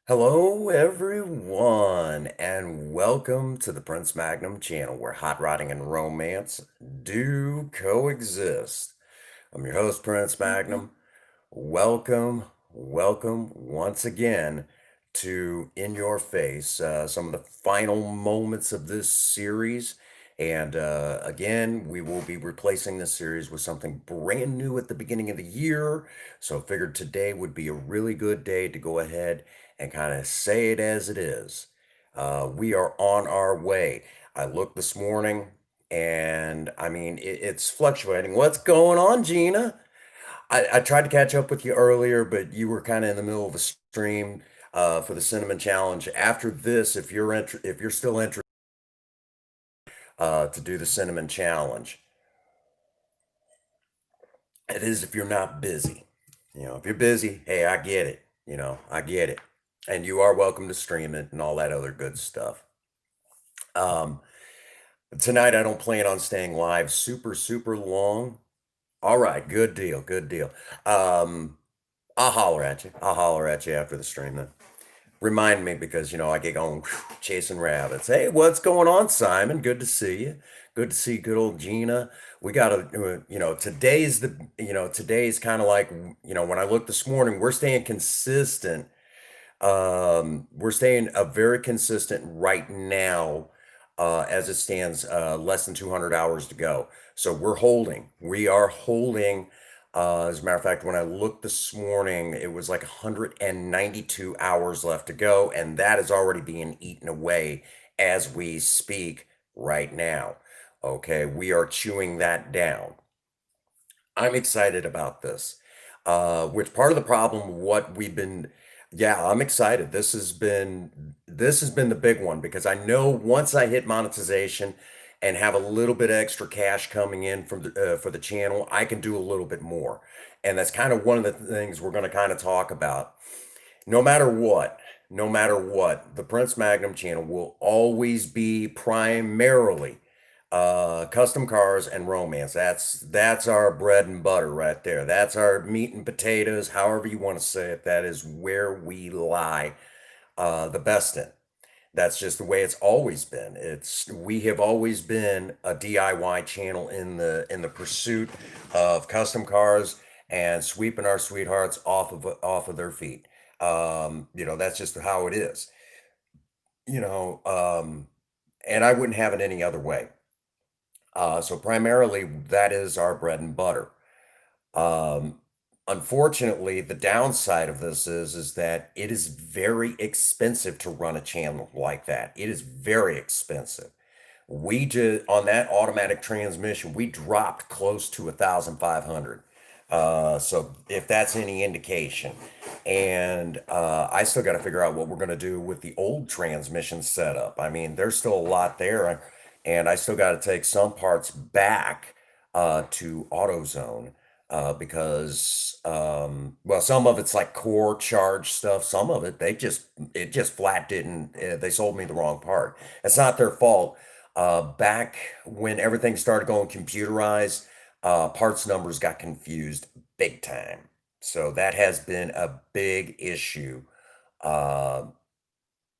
Hello, everyone, and welcome to the Prince Magnum channel where hot rodding and romance do coexist. I'm your host, Prince Magnum. Welcome, welcome once again to In Your Face, some of the final moments of this series. And again, we will be replacing this series with something brand new at the beginning of the year. So, figured today would be a really good day to go ahead and kind of say it as it is. We are on our way. I looked this morning and I mean, it's fluctuating. What's going on, Gina? I tried to catch up with you earlier, but you were kind of in the middle of a stream for the cinnamon challenge. After this, if you're still interested to do the cinnamon challenge, it is if you're not busy. If you're busy, hey, I get it. I get it, and you are welcome to stream it and all that other good stuff. Um, Tonight, I don't plan on staying live super long. All right, good deal, good deal. Um, I'll holler at you. I'll holler at you after the stream then. Remind me because I get going chasing rabbits. Hey, what's going on, Simon? Good to see you. Good to see good old Gina. We got to, today's kind of like, when I looked this morning, we're staying consistent. We're staying very consistent right now, as it stands, less than 200 hours to go. So we are holding. As a matter of fact, when I looked this morning, it was like 192 hours left to go, and that is already being eaten away as we speak right now. Okay, we are chewing that down. I'm excited about this. Which part of the problem, what we've been, yeah, I'm excited. This has been the big one because I know once I hit monetization and have a little bit of extra cash coming in from for the channel, I can do a little bit more. And that's kind of one of the things we're going to kind of talk about. No matter what, no matter what, the Prince Magnum channel will always be primarily custom cars and romance. That's our bread and butter right there. That's our meat and potatoes, however you want to say it. That is where we lie the best in. That's just the way it's always been. We have always been a DIY channel in the pursuit of custom cars and sweeping our sweethearts off of their feet. That's just how it is. You know, um, and I wouldn't have it any other way. So primarily, that is our bread and butter. Um, Unfortunately, the downside of this is that it is very expensive to run a channel like that. It is very expensive. We did on that automatic transmission, we dropped close to 1,500. So if that's any indication, and I still got to figure out what we're going to do with the old transmission setup. I mean, there's still a lot there, and I still got to take some parts back to AutoZone because well, some of it's like core charge stuff. Some of it it just flat didn't. They sold me the wrong part. It's not their fault. Back when everything started going computerized, parts numbers got confused big time. So that has been a big issue, uh,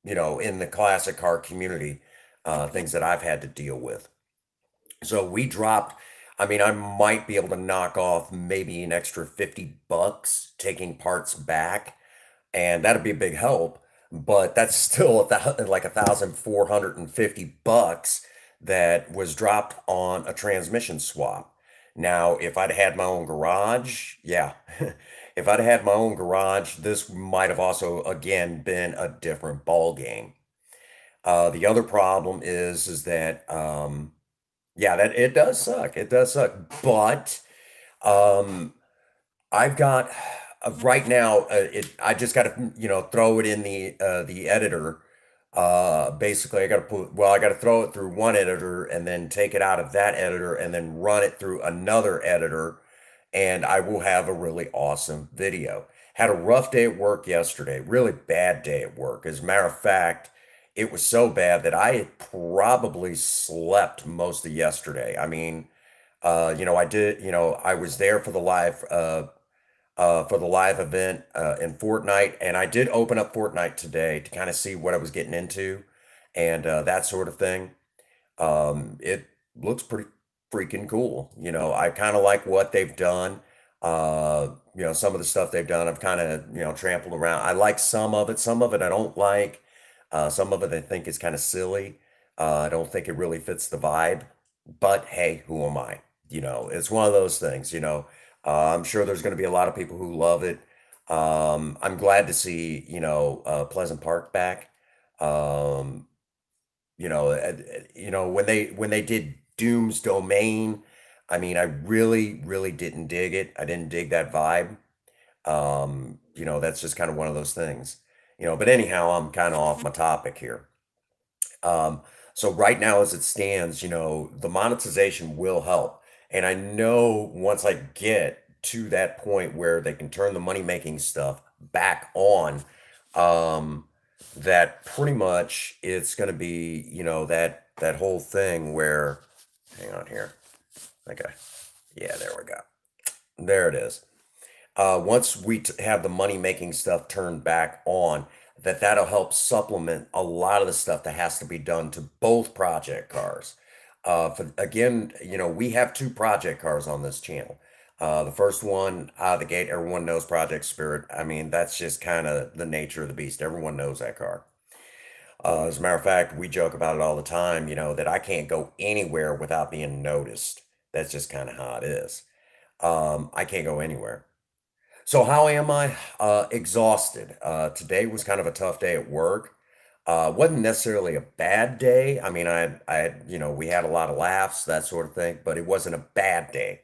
in the classic car community, things that I've had to deal with. So we dropped, I mean, I might be able to knock off maybe an extra $50 taking parts back, and that'd be a big help. But that's still like 1,450 bucks that was dropped on a transmission swap. Now, if I'd had my own garage, yeah, if I'd had my own garage, this might have also again been a different ball game. The other problem is that yeah, that it does suck. It does suck. But um, I've got right now. I just got to throw it in the editor. Basically, I got to I got to throw it through one editor and then take it out of that editor and then run it through another editor, and I will have a really awesome video. Had a rough day at work yesterday. Really bad day at work. As a matter of fact, it was so bad that I had probably slept most of yesterday. I mean, I did, I was there for the live. for the live event in Fortnite, and I did open up Fortnite today to kind of see what I was getting into and that sort of thing. It looks pretty freaking cool. I kind of like what they've done. Some of the stuff they've done, I've kind of, trampled around. I like some of it. Some of it I don't like. Some of it I think is kind of silly. I don't think it really fits the vibe. But hey, who am I? It's one of those things, I'm sure there's going to be a lot of people who love it. I'm glad to see, Pleasant Park back. Um, when they did Doom's Domain, I mean, I really, really didn't dig it. I didn't dig that vibe. That's just kind of one of those things. But anyhow, I'm kind of off my topic here. Um, so right now, as it stands, the monetization will help. And I know once I get to that point where they can turn the money-making stuff back on, um, that pretty much it's going to be, that whole thing where, hang on here. Okay. Yeah, there we go. There it is. Once we have the money making stuff turned back on, that'll help supplement a lot of the stuff that has to be done to both project cars. Again, we have two project cars on this channel. The first one out of the gate, everyone knows Project Spirit. I mean, that's just kind of the nature of the beast. Everyone knows that car. As a matter of fact, we joke about it all the time, that I can't go anywhere without being noticed. That's just kind of how it is. I can't go anywhere. So how am I? Exhausted. Today was kind of a tough day at work. Wasn't necessarily a bad day. I mean, we had a lot of laughs, that sort of thing, but it wasn't a bad day.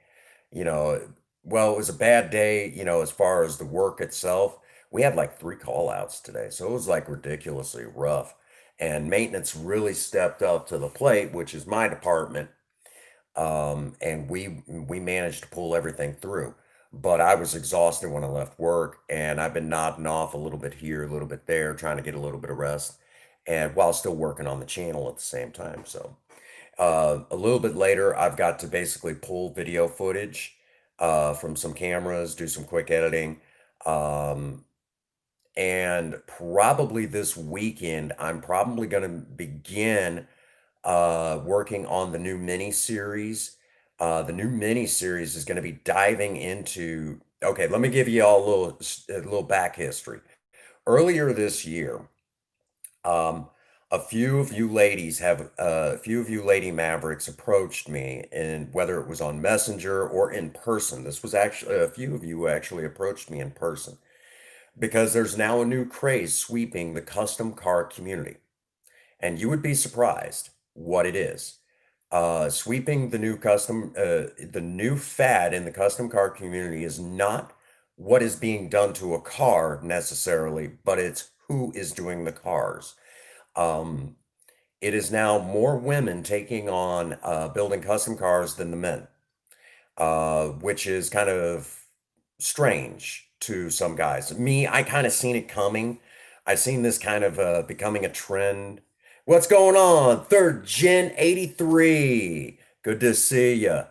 You know, well, it was a bad day, as far as the work itself. We had like three call outs today, so it was like ridiculously rough. And maintenance really stepped up to the plate, which is my department, and we managed to pull everything through. But I was exhausted when I left work, and I've been nodding off a little bit here, a little bit there, trying to get a little bit of rest, and while still working on the channel at the same time. So a little bit later, I've got to basically pull video footage from some cameras, do some quick editing, um, and probably this weekend, I'm probably going to begin working on the new mini series. The new mini series is going to be diving into. Okay, let me give you all a little back history. Earlier this year, um, a few of you lady mavericks approached me, and whether it was on Messenger or in person, this was actually a few of you actually approached me in person because there's now a new craze sweeping the custom car community, and you would be surprised what it is. Sweeping the new fad in the custom car community is not what is being done to a car necessarily, but it's who is doing the cars. Um, it is now more women taking on building custom cars than the men, which is kind of strange to some guys. Me, I kind of seen it coming. I seen this kind of becoming a trend. What's going on? Third Gen 83. Good to see you.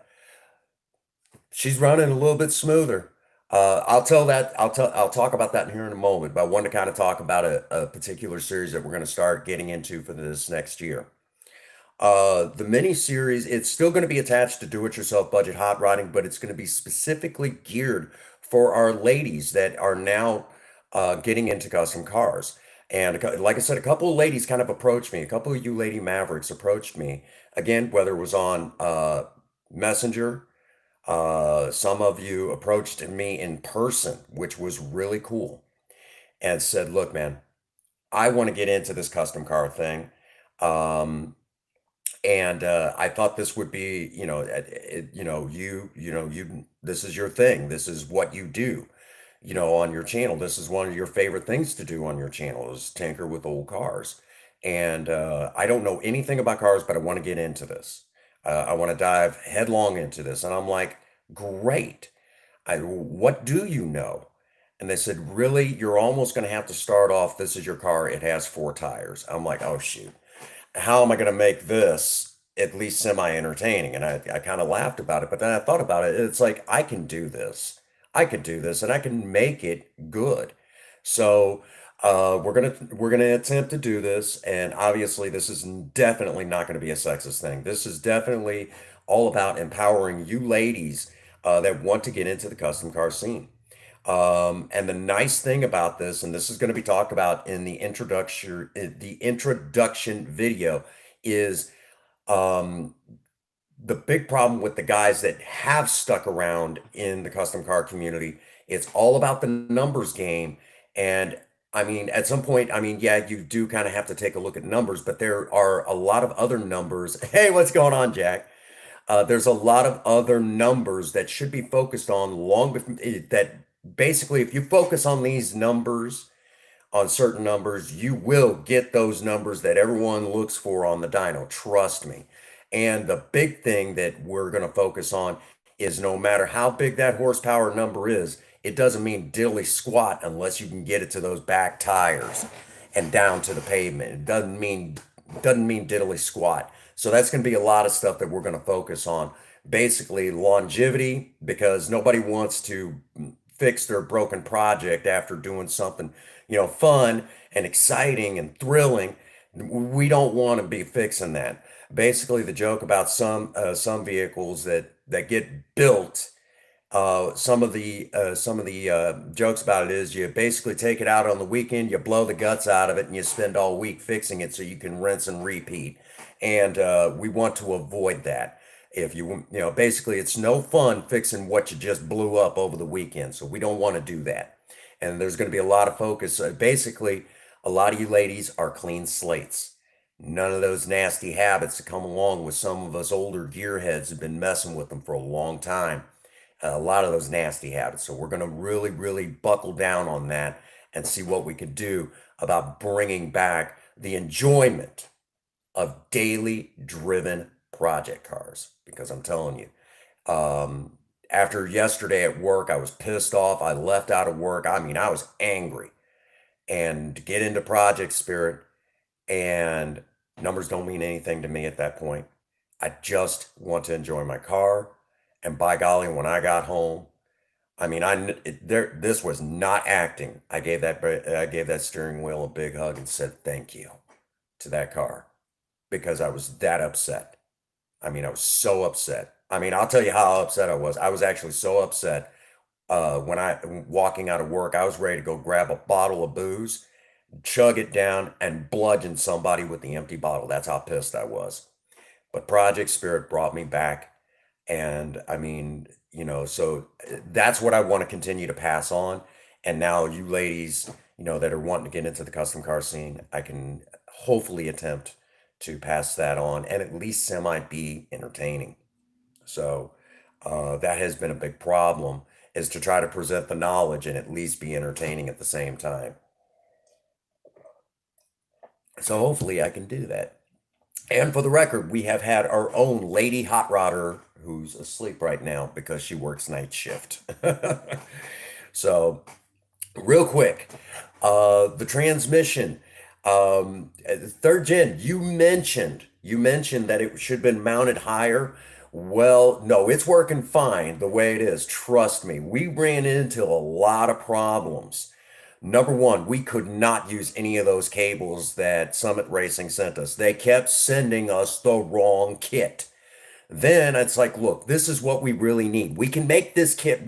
She's running a little bit smoother. I'll talk about that here in a moment, but I want to kind of talk about a particular series that we're going to start getting into for this next year. The mini series, it's still going to be attached to do-it-yourself budget hot rodding, but it's going to be specifically geared for our ladies that are now getting into custom cars. And like I said, a couple of ladies kind of approached me. A couple of you lady mavericks approached me. Again, whether it was on Messenger, some of you approached me in person, which was really cool, and said, "Look, man, I want to get into this custom car thing." Um, and I thought this would be, this is your thing. This is what you do, on your channel. This is one of your favorite things to do on your channel is tinker with old cars. And I don't know anything about cars, but I want to get into this. I want to dive headlong into this. And I'm like, great. What do you know? And they said, really, you're almost going to have to start off. This is your car. It has four tires. I'm like, oh, shoot, how am I going to make this at least semi entertaining? And I kind of laughed about it, but then I thought about it. It's like, I can do this. I can do this and I can make it good. So we're gonna attempt to do this, and obviously this is definitely not going to be a sexist thing. This is definitely all about empowering you ladies that want to get into the custom car scene. And the nice thing about this, and this is going to be talked about in the introduction video, is um, the big problem with the guys that have stuck around in the custom car community. It's all about the numbers game. And I mean, at some point, I mean, yeah, you do kind of have to take a look at numbers, but there are a lot of other numbers. Hey, what's going on, Jack? There's a lot of other numbers that should be focused on long before that. Basically, if you focus on these numbers, on certain numbers, you will get those numbers that everyone looks for on the dyno. Trust me. And the big thing that we're going to focus on is no matter how big that horsepower number is, it doesn't mean diddly squat unless you can get it to those back tires and down to the pavement. It doesn't mean diddly squat. So that's going to be a lot of stuff that we're going to focus on. Basically, longevity, because nobody wants to fix their broken project after doing something, fun and exciting and thrilling. We don't want to be fixing that. Basically, the joke about some vehicles that get built, some of the jokes about it is you basically take it out on the weekend, you blow the guts out of it, and you spend all week fixing it so you can rinse and repeat. And we want to avoid that. If basically, it's no fun fixing what you just blew up over the weekend. So we don't want to do that. And there's going to be a lot of focus. Basically, a lot of you ladies are clean slates. None of those nasty habits that come along with some of us older gearheads have been messing with them for a long time. A lot of those nasty habits. So we're going to really, really buckle down on that and see what we can do about bringing back the enjoyment of daily driven project cars. Because I'm telling you, after yesterday at work, I was pissed off. I left out of work. I mean, I was angry. And to get into project spirit, and numbers don't mean anything to me at that point. I just want to enjoy my car. And by golly, when I got home, I mean, this was not acting. I gave that steering wheel a big hug and said thank you to that car because I was that upset. I mean, I was so upset. I mean, I'll tell you how upset I was. I was actually so upset when I walking out of work, I was ready to go grab a bottle of booze, chug it down, and bludgeon somebody with the empty bottle. That's how pissed I was. But Project Spirit brought me back. And I mean, so that's what I want to continue to pass on. And now, you ladies, that are wanting to get into the custom car scene, I can hopefully attempt to pass that on and at least semi be entertaining. So that has been a big problem, is to try to present the knowledge and at least be entertaining at the same time. So hopefully I can do that. And for the record, we have had our own lady hot rodder who's asleep right now because she works night shift. So real quick, the transmission, third gen. You mentioned that it should have been mounted higher. Well, no, it's working fine the way it is. Trust me, we ran into a lot of problems. Number one, we could not use any of those cables that Summit Racing sent us. They kept sending us the wrong kit. Then it's like, look, this is what we really need. We can make this kit,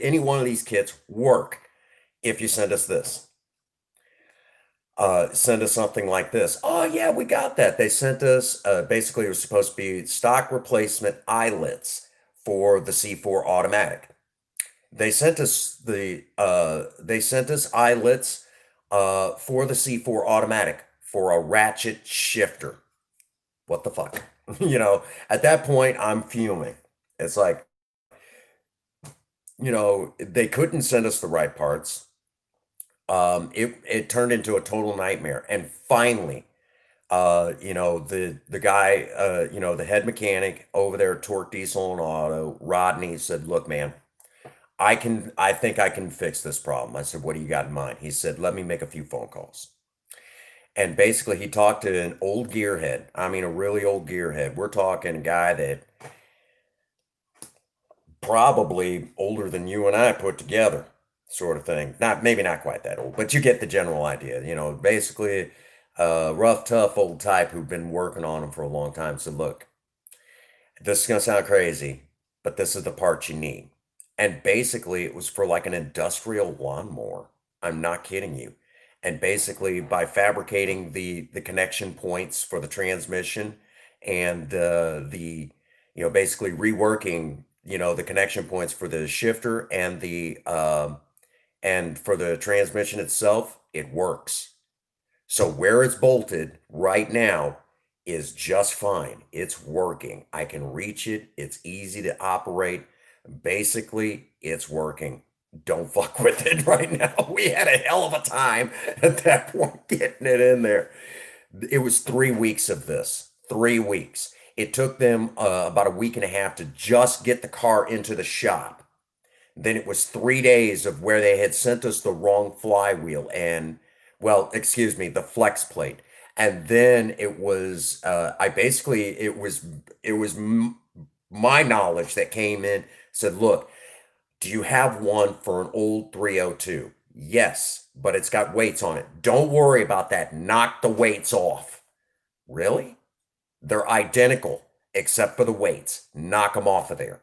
any one of these kits, work if you send us this. Send us something like this. Oh, yeah, we got that. They sent us, basically, it was supposed to be stock replacement eyelets for the C4 automatic. They sent us eyelets for the C4 automatic for a ratchet shifter. What the fuck? At that point, I'm fuming. It's like, they couldn't send us the right parts. It turned into a total nightmare. And finally, the guy, the head mechanic over there at Torque Diesel and Auto, Rodney, said, "Look, man, I think I can fix this problem." I said, "What do you got in mind?" He said, "Let me make a few phone calls." And basically, he talked to an old gearhead. I mean, a really old gearhead. We're talking a guy that probably older than you and I put together, sort of thing. Not maybe not quite that old, but you get the general idea. Basically a rough, tough old type who've been working on them for a long time. So look, this is gonna sound crazy, but this is the part you need. And basically, it was for like an industrial lawnmower. I'm not kidding you. And basically, by fabricating the connection points for the transmission and basically reworking, the connection points for the shifter and for the transmission itself, it works. So where it's bolted right now is just fine. It's working. I can reach it. It's easy to operate. Basically, it's working. Don't fuck with it right now. We had a hell of a time at that point getting it in there. It was 3 weeks of this. 3 weeks. It took them about a week and a half to just get the car into the shop. Then it was 3 days of where they had sent us the wrong flywheel and, well, excuse me, the flex plate. And then it was, I basically, it was my knowledge that came in, said, look, do you have one for an old 302? Yes, but it's got weights on it. Don't worry about that. Knock the weights off. Really? They're identical except for the weights. Knock them off of there.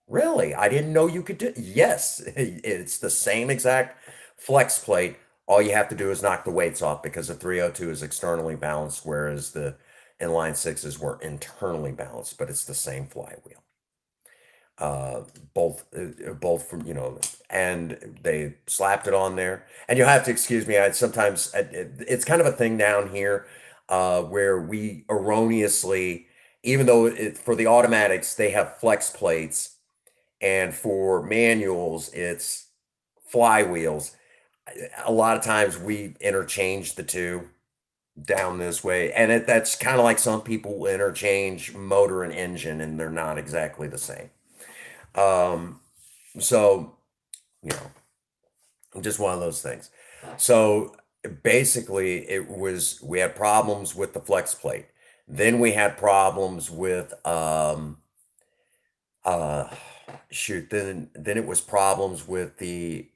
Really? I didn't know you could do. Yes, it's the same exact flex plate. All you have to do is knock the weights off because the 302 is externally balanced, whereas the inline sixes were internally balanced, but it's the same flywheel. Uh, both from, and they slapped it on there. And you'll have to excuse me. I sometimes it's kind of a thing down here where we erroneously, even though for the automatics they have flex plates and for manuals, it's flywheels. A lot of times we interchange the two down this way. And that's kind of like some people interchange motor and engine, and they're not exactly the same. Um, so, you know, just one of those things. So basically, we had problems with the flex plate. Then we had problems with, uh, shoot, then it was problems with the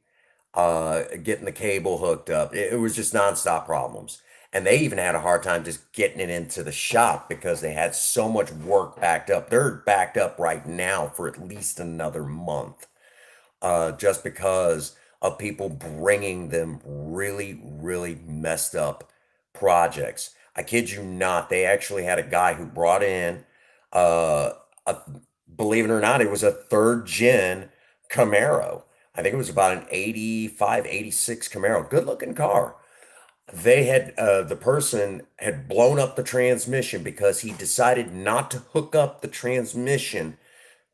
getting the cable hooked up. It was just nonstop problems. And they even had a hard time just getting it into the shop because they had so much work backed up. They're backed up right now for at least another month, just because of people bringing them really, really messed up projects. I kid you not, they actually had a guy who brought in, uh, a, believe it or not, it was a third gen Camaro. I think it was about an 85, 86 Camaro. Good looking car. The person had blown up the transmission because he decided not to hook up the transmission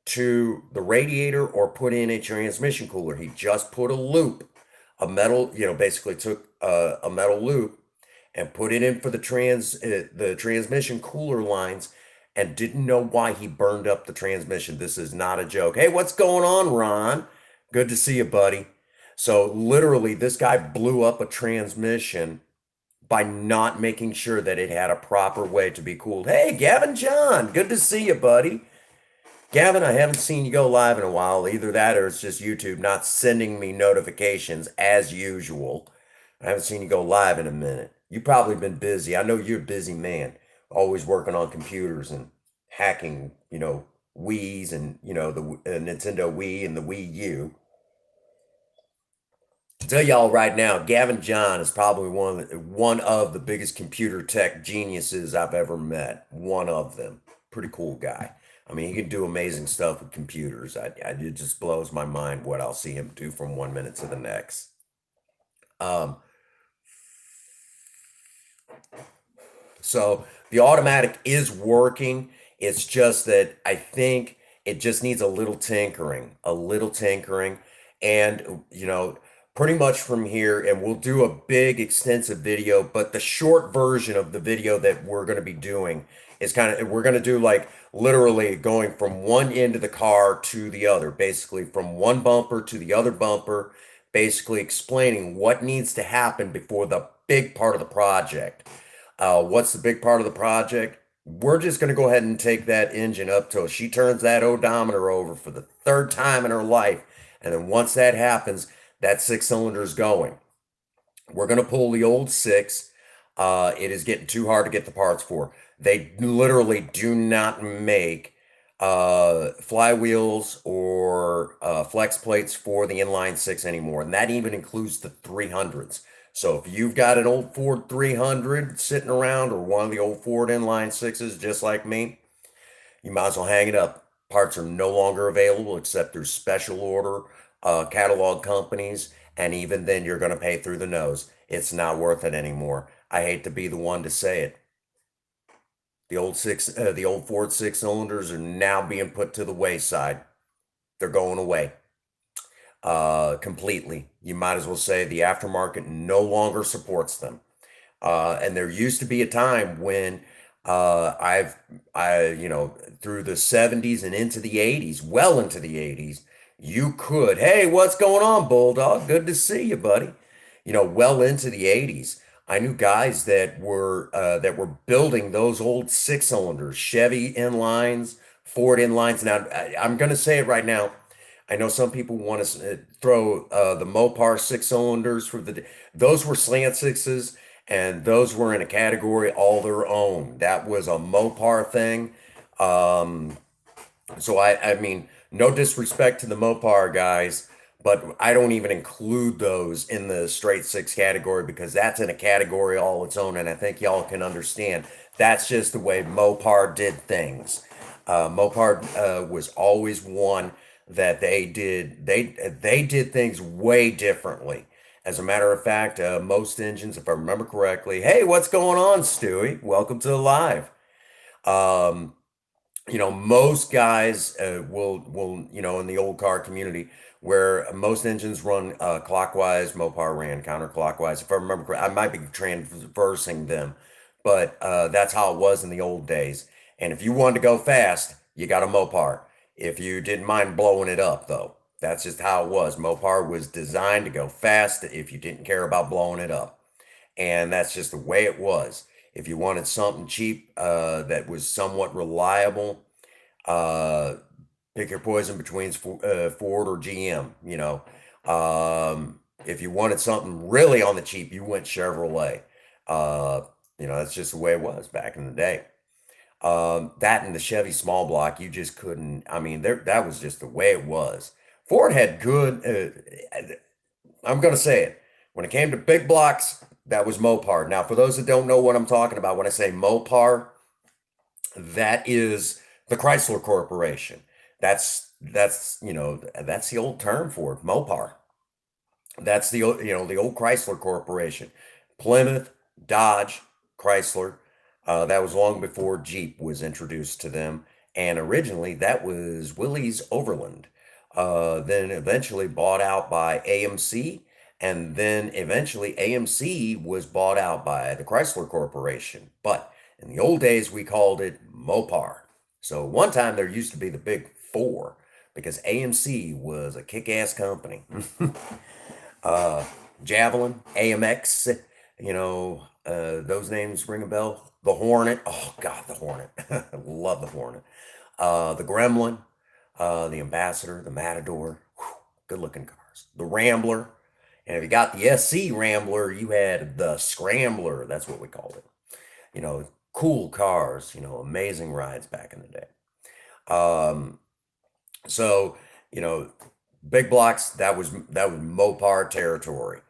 to the radiator or put in a transmission cooler. He just put a loop, a metal, basically took a metal loop and put it in for the transmission cooler lines and didn't know why he burned up the transmission. This is not a joke. Hey, what's going on, Ron? Good to see you, buddy. So literally, this guy blew up a transmission by not making sure that it had a proper way to be cooled. Hey, Gavin John, good to see you, buddy. Gavin, I haven't seen you go live in a while. Either that or it's just YouTube not sending me notifications as usual. I haven't seen you go live in a minute. You've probably been busy. I know you're a busy man, always working on computers and hacking, Wii's and, the Nintendo Wii and the Wii U. To tell y'all right now, Gavin John is probably one of the biggest computer tech geniuses I've ever met. One of them. Pretty cool guy. I mean, he can do amazing stuff with computers. It just blows my mind what I'll see him do from 1 minute to the next. Um, So the automatic is working. It's just that I think it just needs a little tinkering. And, pretty much from here, and we'll do a big extensive video, but the short version of the video that we're going to be doing is we're going to do like literally going from one end of the car to the other, basically from one bumper to the other bumper, basically explaining what needs to happen before the big part of the project. What's the big part of the project? We're just going to go ahead and take that engine up till she turns that odometer over for the third time in her life. And then once that happens, that six cylinder is going. We're going to pull the old six. It is getting too hard to get the parts for. They literally do not make flywheels or flex plates for the inline six anymore. And that even includes the 300s. So if you've got an old Ford 300 sitting around or one of the old Ford inline sixes, just like me, you might as well hang it up. Parts are no longer available except through special order catalog companies, and even then, you're going to pay through the nose. It's not worth it anymore. I hate to be the one to say it. The old Ford six cylinders are now being put to the wayside. They're going away completely. You might as well say the aftermarket no longer supports them. And there used to be a time when through the 70s and into the 80s, well into the 80s, you could, hey, what's going on, Bulldog? Good to see you, buddy. Well into the 80s, I knew guys that were building those old six cylinders, Chevy inlines, Ford inlines. Now, I'm going to say it right now. I know some people want to throw the Mopar six cylinders those were slant sixes, and those were in a category all their own. That was a Mopar thing. Um, so I mean, no disrespect to the Mopar guys, but I don't even include those in the straight six category because that's in a category all its own, and I think y'all can understand that's just the way Mopar did things. Mopar was always one that they did things way differently. As a matter of fact, most engines, if I remember correctly, hey, what's going on, Stewie? Welcome to the live. Um, most guys in the old car community where most engines run clockwise, Mopar ran counterclockwise. If I remember correctly, I might be transversing them, but that's how it was in the old days. And if you wanted to go fast, you got a Mopar. If you didn't mind blowing it up, though, that's just how it was. Mopar was designed to go fast if you didn't care about blowing it up. And that's just the way it was. If you wanted something cheap that was somewhat reliable, uh, pick your poison between Ford or GM. If you wanted something really on the cheap, you went Chevrolet. Uh, that's just the way it was back in the day. That and the Chevy small block, you just couldn't. I mean, that was just the way it was. Ford had good. I'm going to say it. When it came to big blocks, that was Mopar. Now, for those that don't know what I'm talking about, when I say Mopar, that is the Chrysler Corporation. That's the old term for it, Mopar. That's the old Chrysler Corporation. Plymouth, Dodge, Chrysler. That was long before Jeep was introduced to them, and originally that was Willys Overland. Then eventually bought out by AMC, and then eventually AMC was bought out by the Chrysler Corporation. But in the old days, we called it Mopar. So one time there used to be the big four because AMC was a kick-ass company. uh, Javelin, AMX, those names ring a bell. The Hornet, oh God, the Hornet, love the Hornet. The Gremlin, the Ambassador, the Matador, good looking cars. The Rambler, and if you got the SC Rambler, you had the Scrambler. That's what we called it. Cool cars. Amazing rides back in the day. Um, so you know, big blocks. That was Mopar territory.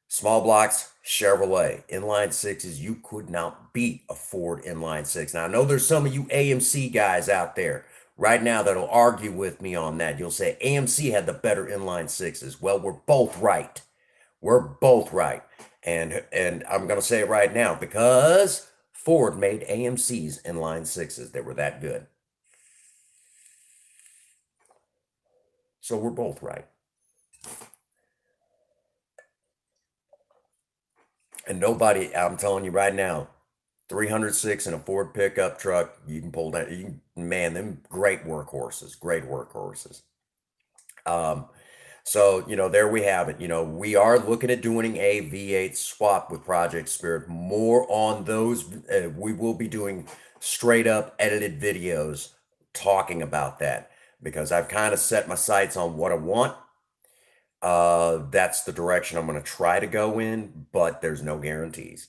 Small blocks, Chevrolet. Inline sixes, you could not beat a Ford inline six. Now, I know there's some of you AMC guys out there right now that'll argue with me on that. You'll say AMC had the better inline sixes. Well, we're both right. We're both right. And I'm going to say it right now because Ford made AMC's inline sixes. They were that good. So we're both right. And nobody, I'm telling you right now, 306 in a Ford pickup truck, you can pull that. Man, them great workhorses, great workhorses. Um, So, there we have it. We are looking at doing a V8 swap with Project Spirit. More on those. We will be doing straight up edited videos talking about that because I've kind of set my sights on what I want. That's the direction I'm going to try to go in, but there's no guarantees.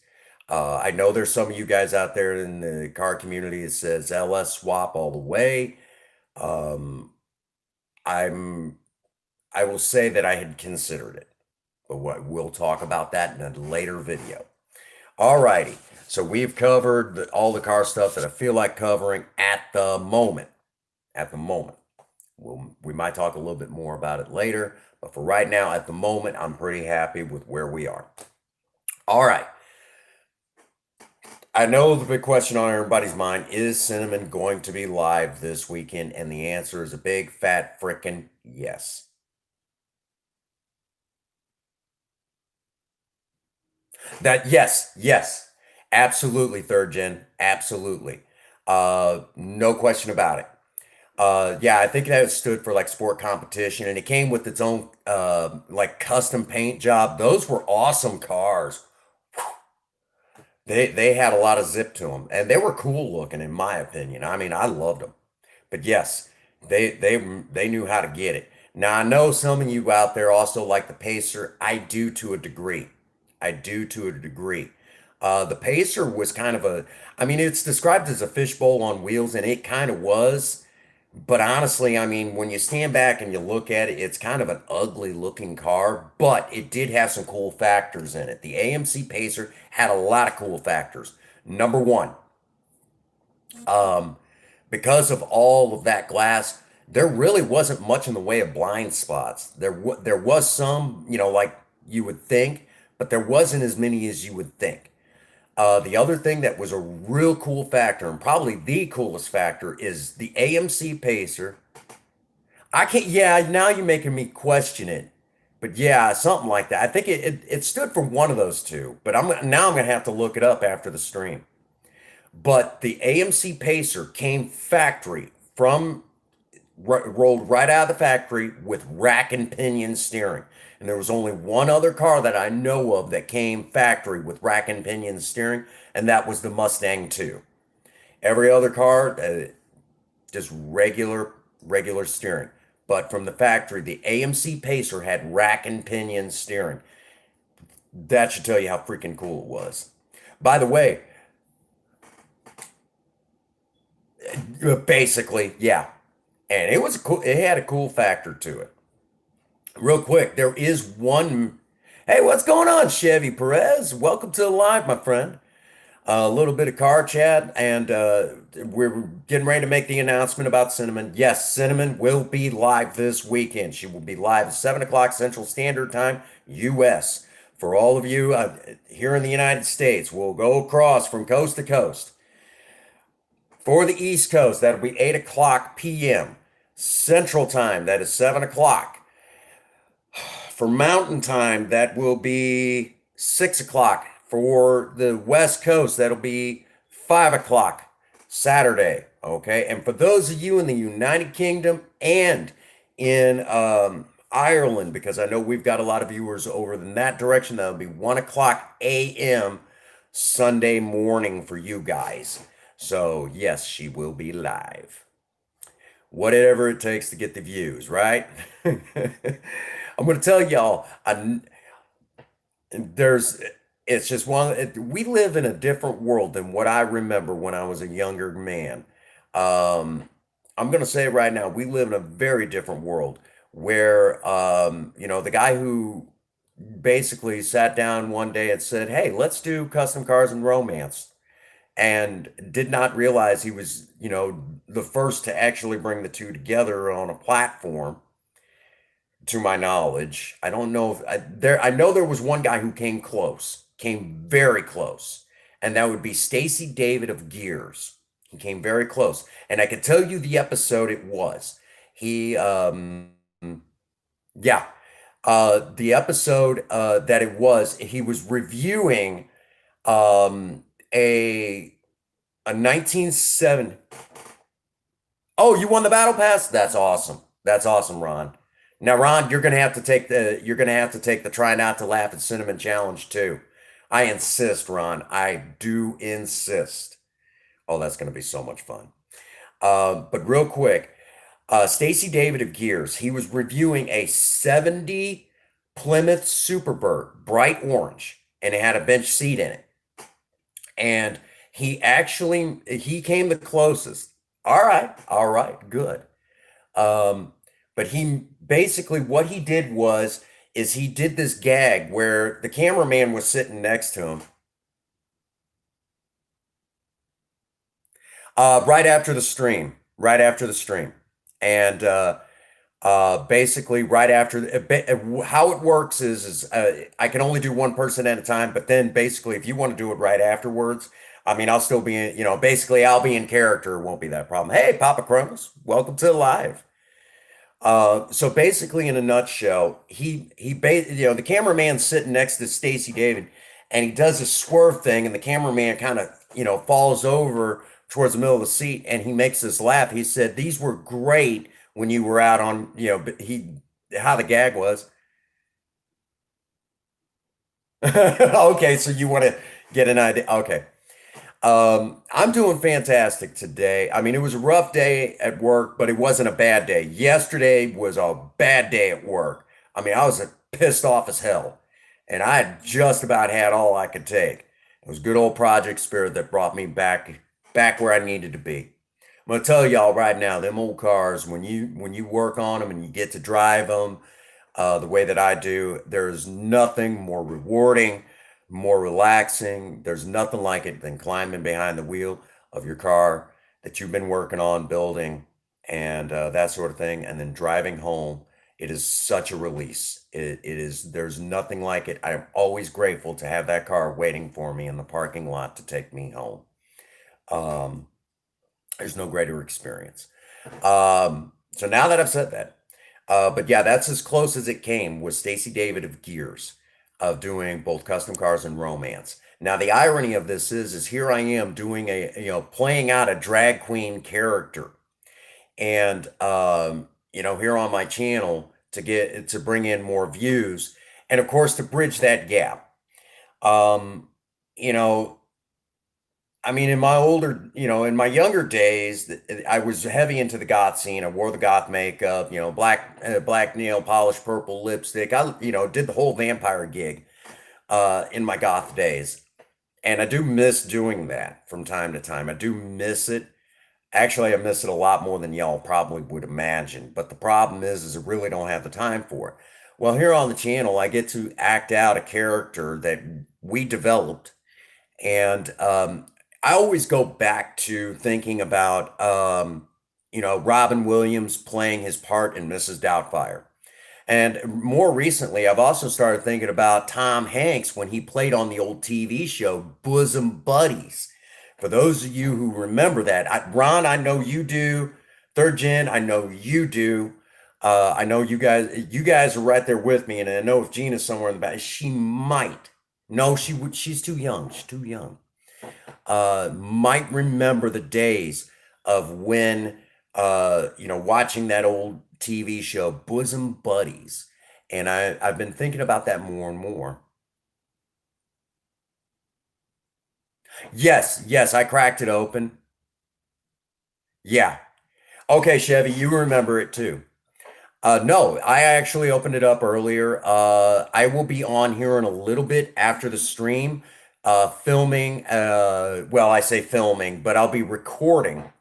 I know there's some of you guys out there in the car community that says LS swap all the way. Um, I'm I will say that I had considered it, but we'll talk about that in a later video. All righty. So we've covered all the car stuff that I feel like covering at the moment. At the moment. We might talk a little bit more about it later, but for right now, at the moment, I'm pretty happy with where we are. All right. I know the big question on everybody's mind is Cinnamon going to be live this weekend? And the answer is a big fat frickin' yes. Yes, absolutely, third gen, absolutely, no question about it. Yeah, I think that stood for like sport competition, and it came with its own like custom paint job. Those were awesome cars. They had a lot of zip to them, and they were cool looking, in my opinion. I mean, I loved them. But yes, they knew how to get it. Now I know some of you out there also like the Pacer. I do to a degree. I do to a degree. The Pacer was kind of I mean, it's described as a fishbowl on wheels, and it kind of was. But honestly, I mean, when you stand back and you look at it, it's kind of an ugly looking car, but it did have some cool factors in it. The AMC Pacer had a lot of cool factors. Number one, um, because of all of that glass, there really wasn't much in the way of blind spots. There was some, like you would think, but there wasn't as many as you would think. The other thing that was a real cool factor, and probably the coolest factor, is the AMC Pacer. I can't, yeah, now you're making me question it. But yeah, something like that. I think it stood for one of those two, but now I'm gonna have to look it up after the stream. But the AMC Pacer came factory from rolled right out of the factory with rack and pinion steering. And there was only one other car that I know of that came factory with rack and pinion steering, and that was the Mustang 2. Every other car, just regular steering. But from the factory, the AMC Pacer had rack and pinion steering. That should tell you how freaking cool it was. By the way, basically, yeah. And it was cool. It had a cool factor to it. Real quick, there is one. Hey, what's going on, Chevy Perez? Welcome to the live, my friend. A little bit of car chat, and we're getting ready to make the announcement about Cinnamon. Yes, Cinnamon will be live this weekend. She will be live at 7 o'clock Central Standard Time, U.S. For all of you here in the United States, we'll go across from coast to coast. For the East Coast, that'll be 8 o'clock p.m. Central Time, that is 7 o'clock. For Mountain Time, that will be 6 o'clock. For the West Coast, that'll be 5 o'clock Saturday. Okay. And for those of you in the United Kingdom and in Ireland, because I know we've got a lot of viewers over in that direction, that'll be 1 o'clock a.m. Sunday morning for you guys. So, yes, she will be live. Whatever it takes to get the views, right? I'm going to tell y'all, there's, it's just we live in a different world than what I remember when I was a younger man. Um, I'm going to say it right now, we live in a very different world where, the guy who basically sat down one day and said, "Hey, let's do custom cars and romance," and did not realize he was, the first to actually bring the two together on a platform, to my knowledge. I don't know if I know there was one guy who came close, came very close, and that would be Stacy David of Gears. He came very close, and I can tell you the episode it was. He, yeah, the episode that it was, he was reviewing um, a a 1970. Oh, you won the battle pass? That's awesome. That's awesome, Ron. Now, Ron, you're gonna have to take the try not to laugh at cinnamon challenge too. I insist, Ron. I do insist. Oh, that's gonna be so much fun. But real quick, Stacy David of Gears, he was reviewing a 70 Plymouth Superbird, bright orange, and it had a bench seat in it. And he came the closest. All right, good. Um, but he basically what he did was is he did this gag where the cameraman was sitting next to him right after the stream, and basically right after how it works is I can only do one person at a time, but then basically if you want to do it right afterwards, I mean I'll still be in, basically I'll be in character, it won't be that problem. Hey, Papa Kronos, welcome to live. So basically, in a nutshell, the cameraman's sitting next to Stacy David, and he does a swerve thing, and the cameraman kind of falls over towards the middle of the seat, and he makes this laugh. He said, "These were great when you were out on he how the gag was." Okay, so you want to get an idea? Okay. I'm doing fantastic today. I mean, it was a rough day at work, but it wasn't a bad day. Yesterday was a bad day at work. I mean, I was pissed off as hell, and I had just about had all I could take. It was good old Project Spirit that brought me back where I needed to be. I'm gonna tell y'all right now, them old cars, when you work on them and you get to drive them, the way that I do, there's nothing more rewarding, more relaxing. There's nothing like it than climbing behind the wheel of your car that you've been working on building and that sort of thing, and then driving home. It is such a release. It is, there's nothing like it. I'm always grateful to have that car waiting for me in the parking lot to take me home. Um, there's no greater experience. So now that I've said that, but yeah, that's as close as it came with Stacy David of Gears, of doing both custom cars and romance. Now the irony of this is here I am doing playing out a drag queen character, and here on my channel to bring in more views, and of course to bridge that gap. Um, you know, I mean, in my younger days, I was heavy into the goth scene. I wore the goth makeup, black nail polish, purple lipstick. I, did the whole vampire gig in my goth days. And I do miss doing that from time to time. I do miss it. Actually, I miss it a lot more than y'all probably would imagine. But the problem is I really don't have the time for it. Well, here on the channel, I get to act out a character that we developed, and I always go back to thinking about, Robin Williams playing his part in Mrs. Doubtfire. And more recently, I've also started thinking about Tom Hanks when he played on the old TV show Bosom Buddies. For those of you who remember that, Ron, I know you do. Third Gen, I know you do. I know you guys are right there with me, and I know if Gina's somewhere in the back, she might. No, she would. She's too young. She's too young. Might remember the days of when, watching that old TV show, Bosom Buddies. And I've been thinking about that more and more. Yes, yes, I cracked it open. Yeah. Okay, Chevy, you remember it too. No, I actually opened it up earlier. I will be on here in a little bit after the stream, filming. Well, I say filming, but I'll be recording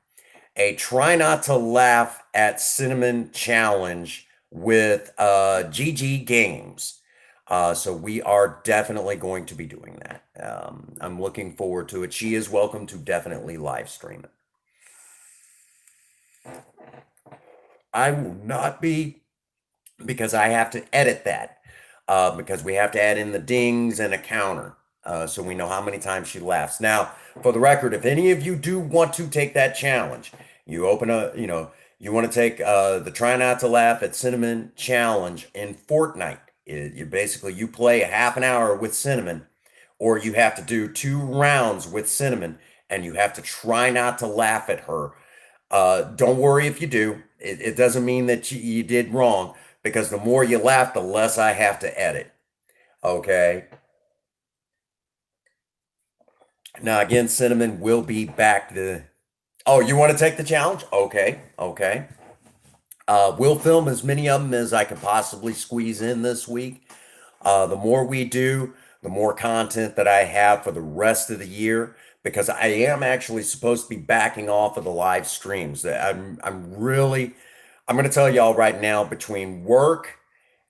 a try not to laugh at cinnamon challenge with GG Games. So we are definitely going to be doing that. I'm looking forward to it. She is welcome to definitely live stream it. I will not be, because I have to edit that, because we have to add in the dings and a counter, so we know how many times she laughs. Now, for the record, if any of you do want to take that challenge, you want to take the try not to laugh at cinnamon challenge in Fortnite. You play a half an hour with cinnamon, or you have to do 2 rounds with cinnamon, and you have to try not to laugh at her. Don't worry if you do. It doesn't mean that you did wrong. because the more you laugh, the less I have to edit. Okay. Now again, Cinnamon will be back to. Oh, you want to take the challenge? Okay. Okay. We'll film as many of them as I can possibly squeeze in this week. The more we do, the more content that I have for the rest of the year, because I am actually supposed to be backing off of the live streams. I'm going to tell y'all right now, between work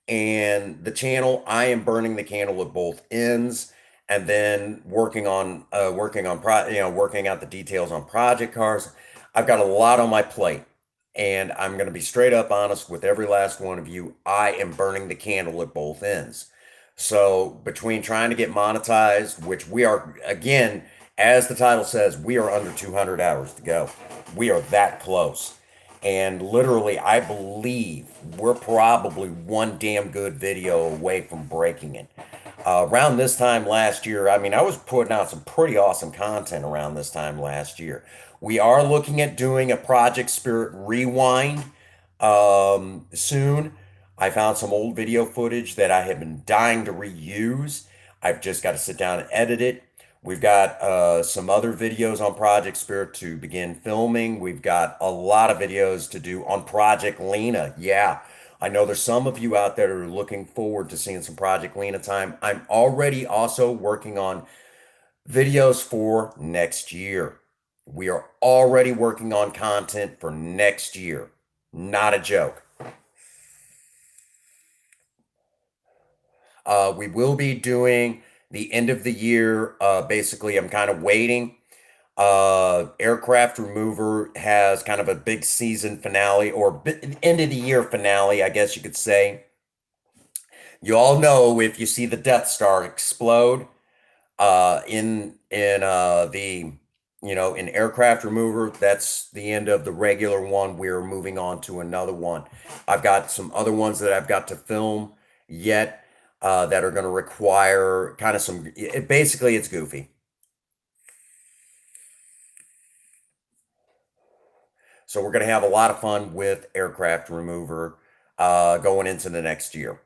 and the channel, I am burning the candle at both ends, and then working out the details on project cars. I've got a lot on my plate, and I'm going to be straight up honest with every last one of you. I am burning the candle at both ends. So between trying to get monetized, which we are, again, as the title says, we are under 200 hours to go. We are that close. And literally, I believe we're probably one damn good video away from breaking it. Around this time last year, I mean, I was putting out some pretty awesome content around this time last year. We are looking at doing a Project Spirit rewind soon. I found some old video footage that I have been dying to reuse. I've just got to sit down and edit it. We've got some other videos on Project Spirit to begin filming. We've got a lot of videos to do on Project Lena. Yeah, I know there's some of you out there who are looking forward to seeing some Project Lena time. I'm already also working on videos for next year. We are already working on content for next year. Not a joke. We will be doing the end of the year. Basically, I'm kind of waiting. Aircraft Remover has kind of a big season finale, or end of the year finale, I guess you could say. You all know, if you see the Death Star explode in Aircraft Remover, that's the end of the regular one. We're moving on to another one. I've got some other ones that I've got to film yet, that are going to require kind of basically it's goofy. So we're going to have a lot of fun with Aircraft Remover going into the next year.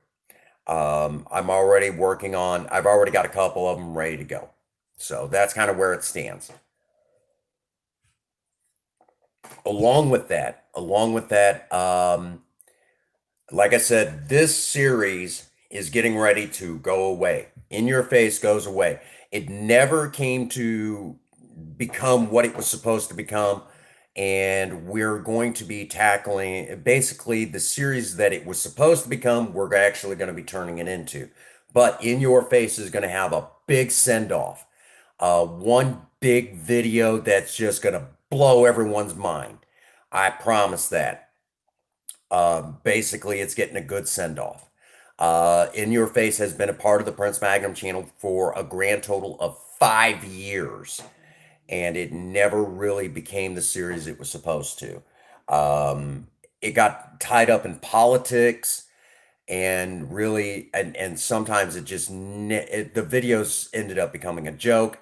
I've already got a couple of them ready to go. So that's kind of where it stands. Along with that, like I said, this series is getting ready to go away. In Your Face goes away. It never came to become what it was supposed to become. And we're going to be tackling basically the series that it was supposed to become. We're actually going to be turning it into. But In Your Face is going to have a big send off. One big video that's just going to blow everyone's mind. I promise that. Basically, it's getting a good send off. In Your Face has been a part of the Prince Magnum channel for a grand total of 5 years, and it never really became the series it was supposed to. It got tied up in politics, and really, and sometimes the videos ended up becoming a joke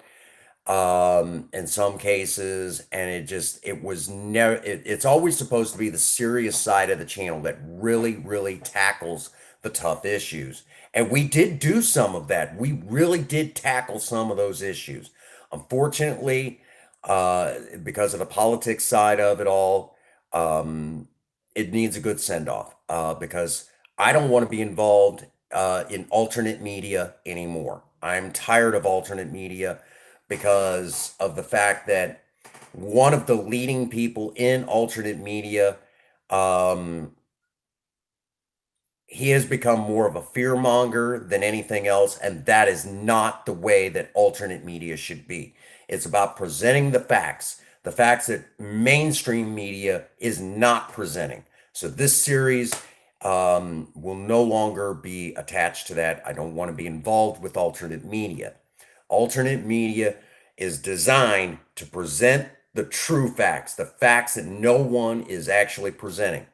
in some cases, and it's always supposed to be the serious side of the channel that really tackles the tough issues. And we did do some of that. We really did tackle some of those issues. Unfortunately, because of the politics side of it all, it needs a good send off, because I don't want to be involved in alternate media anymore. I'm tired of alternate media because of the fact that one of the leading people in alternate media, um, he has become more of a fear monger than anything else, and that is not the way that alternate media should be. It's about presenting the facts that mainstream media is not presenting. So this series will no longer be attached to that. I don't want to be involved with alternate media. Alternate media is designed to present the true facts, the facts that no one is actually presenting.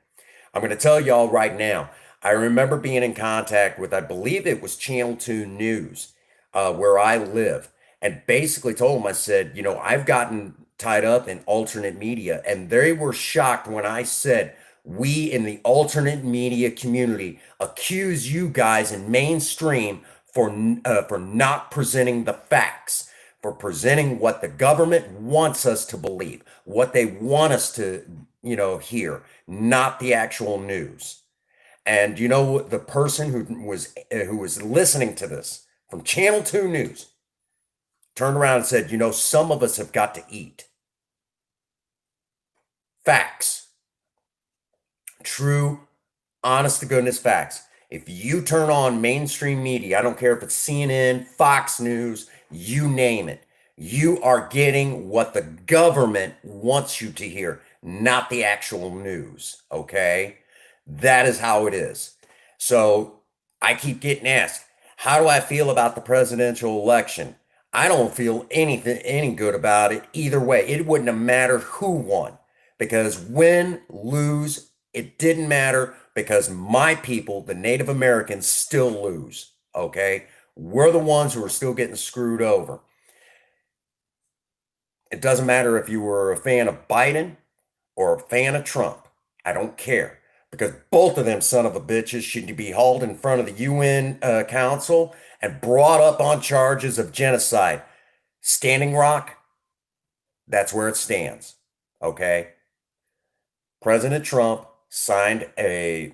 I'm going to tell y'all right now, I remember being in contact with, I believe it was Channel 2 News, where I live, and basically told them, I said, I've gotten tied up in alternate media, and they were shocked when I said, we in the alternate media community accuse you guys in mainstream for not presenting the facts, for presenting what the government wants us to believe, what they want us to, hear, not the actual news. And the person who was listening to this from Channel 2 News turned around and said, some of us have got to eat. Facts. True, honest to goodness facts. If you turn on mainstream media, I don't care if it's CNN, Fox News, you name it, you are getting what the government wants you to hear, not the actual news. Okay? That is how it is. So I keep getting asked, how do I feel about the presidential election? I don't feel any good about it either way. It wouldn't have mattered who won, because win, lose, it didn't matter, because my people, the Native Americans, still lose. Okay? We're the ones who are still getting screwed over. It doesn't matter if you were a fan of Biden or a fan of Trump. I don't care, because both of them son of a bitches should be hauled in front of the UN Council and brought up on charges of genocide. Standing Rock, that's where it stands. Okay? President Trump signed an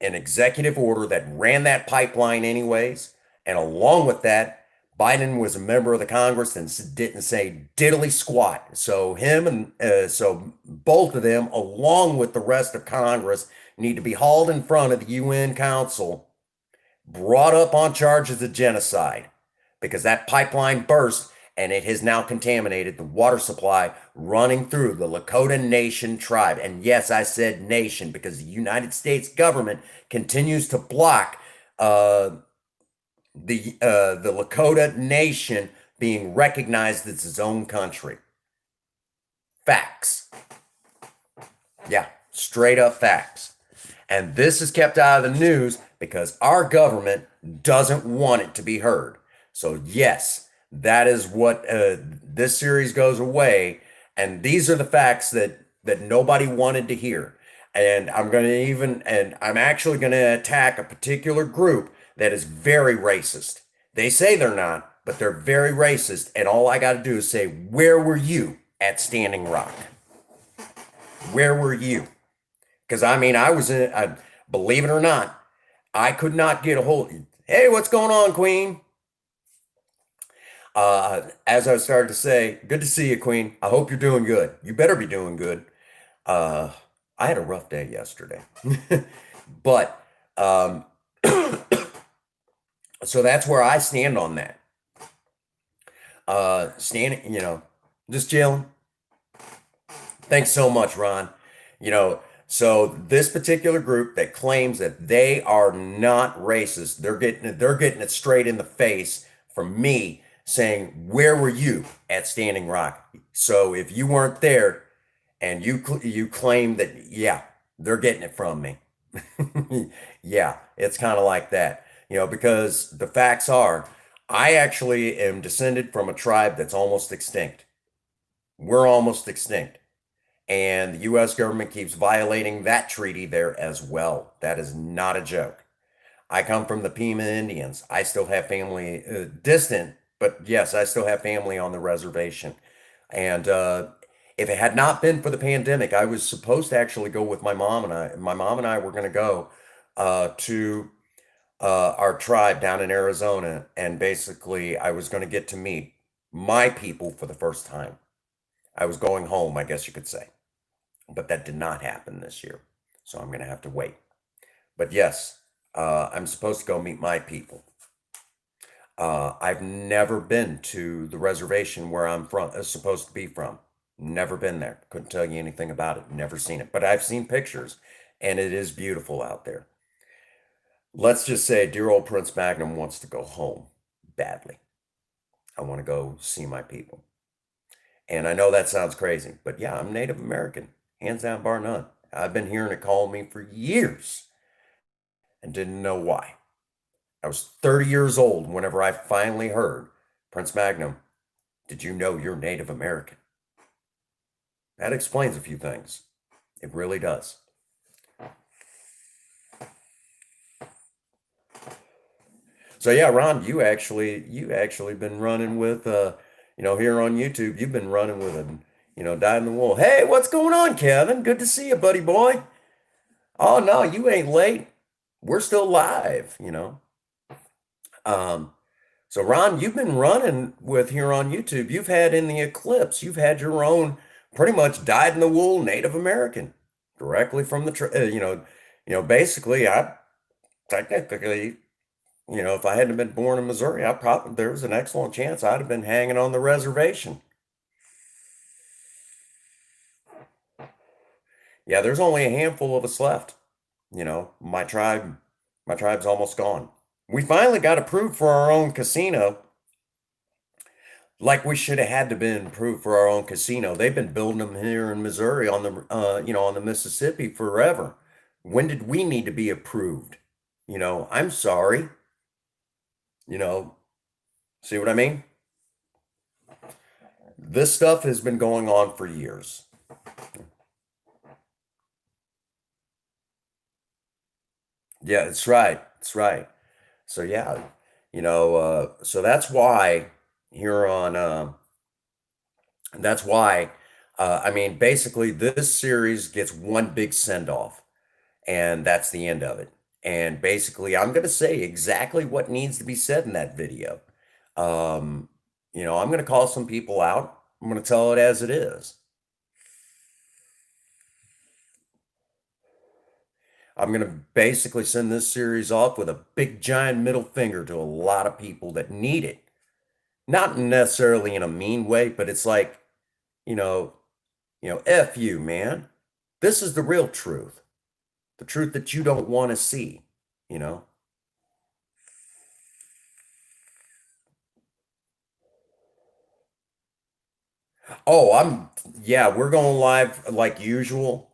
executive order that ran that pipeline anyways, and along with that, Biden was a member of the Congress and didn't say diddly squat. So so both of them, along with the rest of Congress, need to be hauled in front of the UN Council, brought up on charges of genocide, because that pipeline burst and it has now contaminated the water supply running through the Lakota Nation tribe. And yes, I said nation, because the United States government continues to block the Lakota Nation being recognized as its own country. Facts. Yeah, straight up facts. And this is kept out of the news because our government doesn't want it to be heard. So and that is what this series goes away. And these are the facts that nobody wanted to hear. And I'm actually going to attack a particular group that is very racist. They say they're not, but they're very racist. And all I got to do is say, where were you at Standing Rock? Where were you? Because believe it or not, I could not get a hold. Hey, what's going on, Queen? As I started to say, good to see you, Queen. I hope you're doing good. You better be doing good. I had a rough day yesterday. But so that's where I stand on that. Just chilling. Thanks so much, Ron. So this particular group that claims that they are not racist, they're getting it straight in the face from me, saying, where were you at Standing Rock? So if you weren't there and you claim that, yeah, they're getting it from me. Yeah, it's kind of like that, because the facts are, I actually am descended from a tribe that's almost extinct. We're almost extinct. And the U.S. government keeps violating that treaty there as well. That is not a joke. I come from the Pima Indians. I still have family, distant, but yes, I still have family on the reservation. And if it had not been for the pandemic, I was supposed to actually go with my mom and I. My mom and I were going to go to our tribe down in Arizona, and basically I was going to get to meet my people for the first time. I was going home, I guess you could say. But that did not happen this year. So I'm going to have to wait. But yes, I'm supposed to go meet my people. I've never been to the reservation where I'm supposed to be from. Never been there. Couldn't tell you anything about it. Never seen it. But I've seen pictures, and it is beautiful out there. Let's just say dear old Prince Magnum wants to go home badly. I want to go see my people. And I know that sounds crazy, but yeah, I'm Native American, hands down, bar none. I've been hearing it call me for years and didn't know why. I was 30 years old whenever I finally heard, Prince Magnum, did you know you're Native American? That explains a few things. It really does. So yeah, Ron, you actually been running with here on YouTube, you've been running with a dyed in the wool. Hey, what's going on, Kevin? Good to see you, buddy boy. Oh no, you ain't late. We're still live. Um, so Ron, you've been running with here on YouTube. You've had in the eclipse, you've had your own pretty much dyed in the wool Native American directly from the basically I technically if I hadn't been born in Missouri, I probably there was an excellent chance I'd have been hanging on the reservation. Yeah, there's only a handful of us left. My tribe's almost gone. We finally got approved for our own casino, like we should have had to been approved for our own casino. They've been building them here in Missouri on the Mississippi forever. When did we need to be approved? I'm sorry. You know, See what I mean? This stuff has been going on for years. Yeah, that's right. That's right. So yeah, so here on that's why I mean basically this series gets one big send off and that's the end of it. And basically I'm going to say exactly what needs to be said in that video. Um, I'm going to call some people out. I'm going to tell it as it is. I'm going to basically send this series off with a big giant middle finger to a lot of people that need it. Not necessarily in a mean way, but it's like, you know, F you, man. This is the real truth. The truth that you don't want to see, you know. Oh, yeah, we're going live like usual.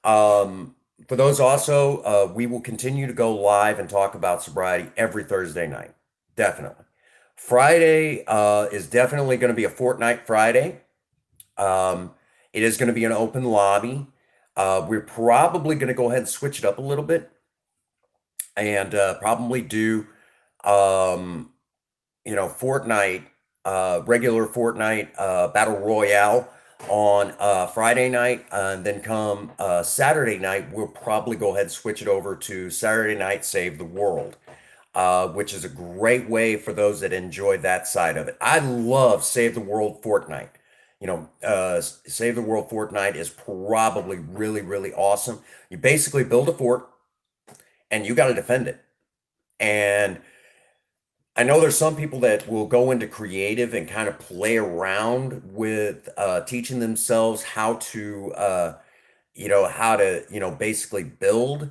Um, for those also, we will continue to go live and talk about sobriety every Thursday night. Definitely. Friday is definitely going to be a Fortnite Friday. Um, it is going to be an open lobby. We're probably going to go ahead and switch it up a little bit and probably do um, Fortnite, regular Fortnite Battle Royale on Friday night, and then come Saturday night, we'll probably go ahead and switch it over to Saturday Night Save the World, which is a great way for those that enjoy that side of it. I love Save the World Fortnite. Save the World Fortnite is probably really, really awesome. You basically build a fort and you got to defend it. And I know there's some people that will go into creative and kind of play around with teaching themselves how to basically build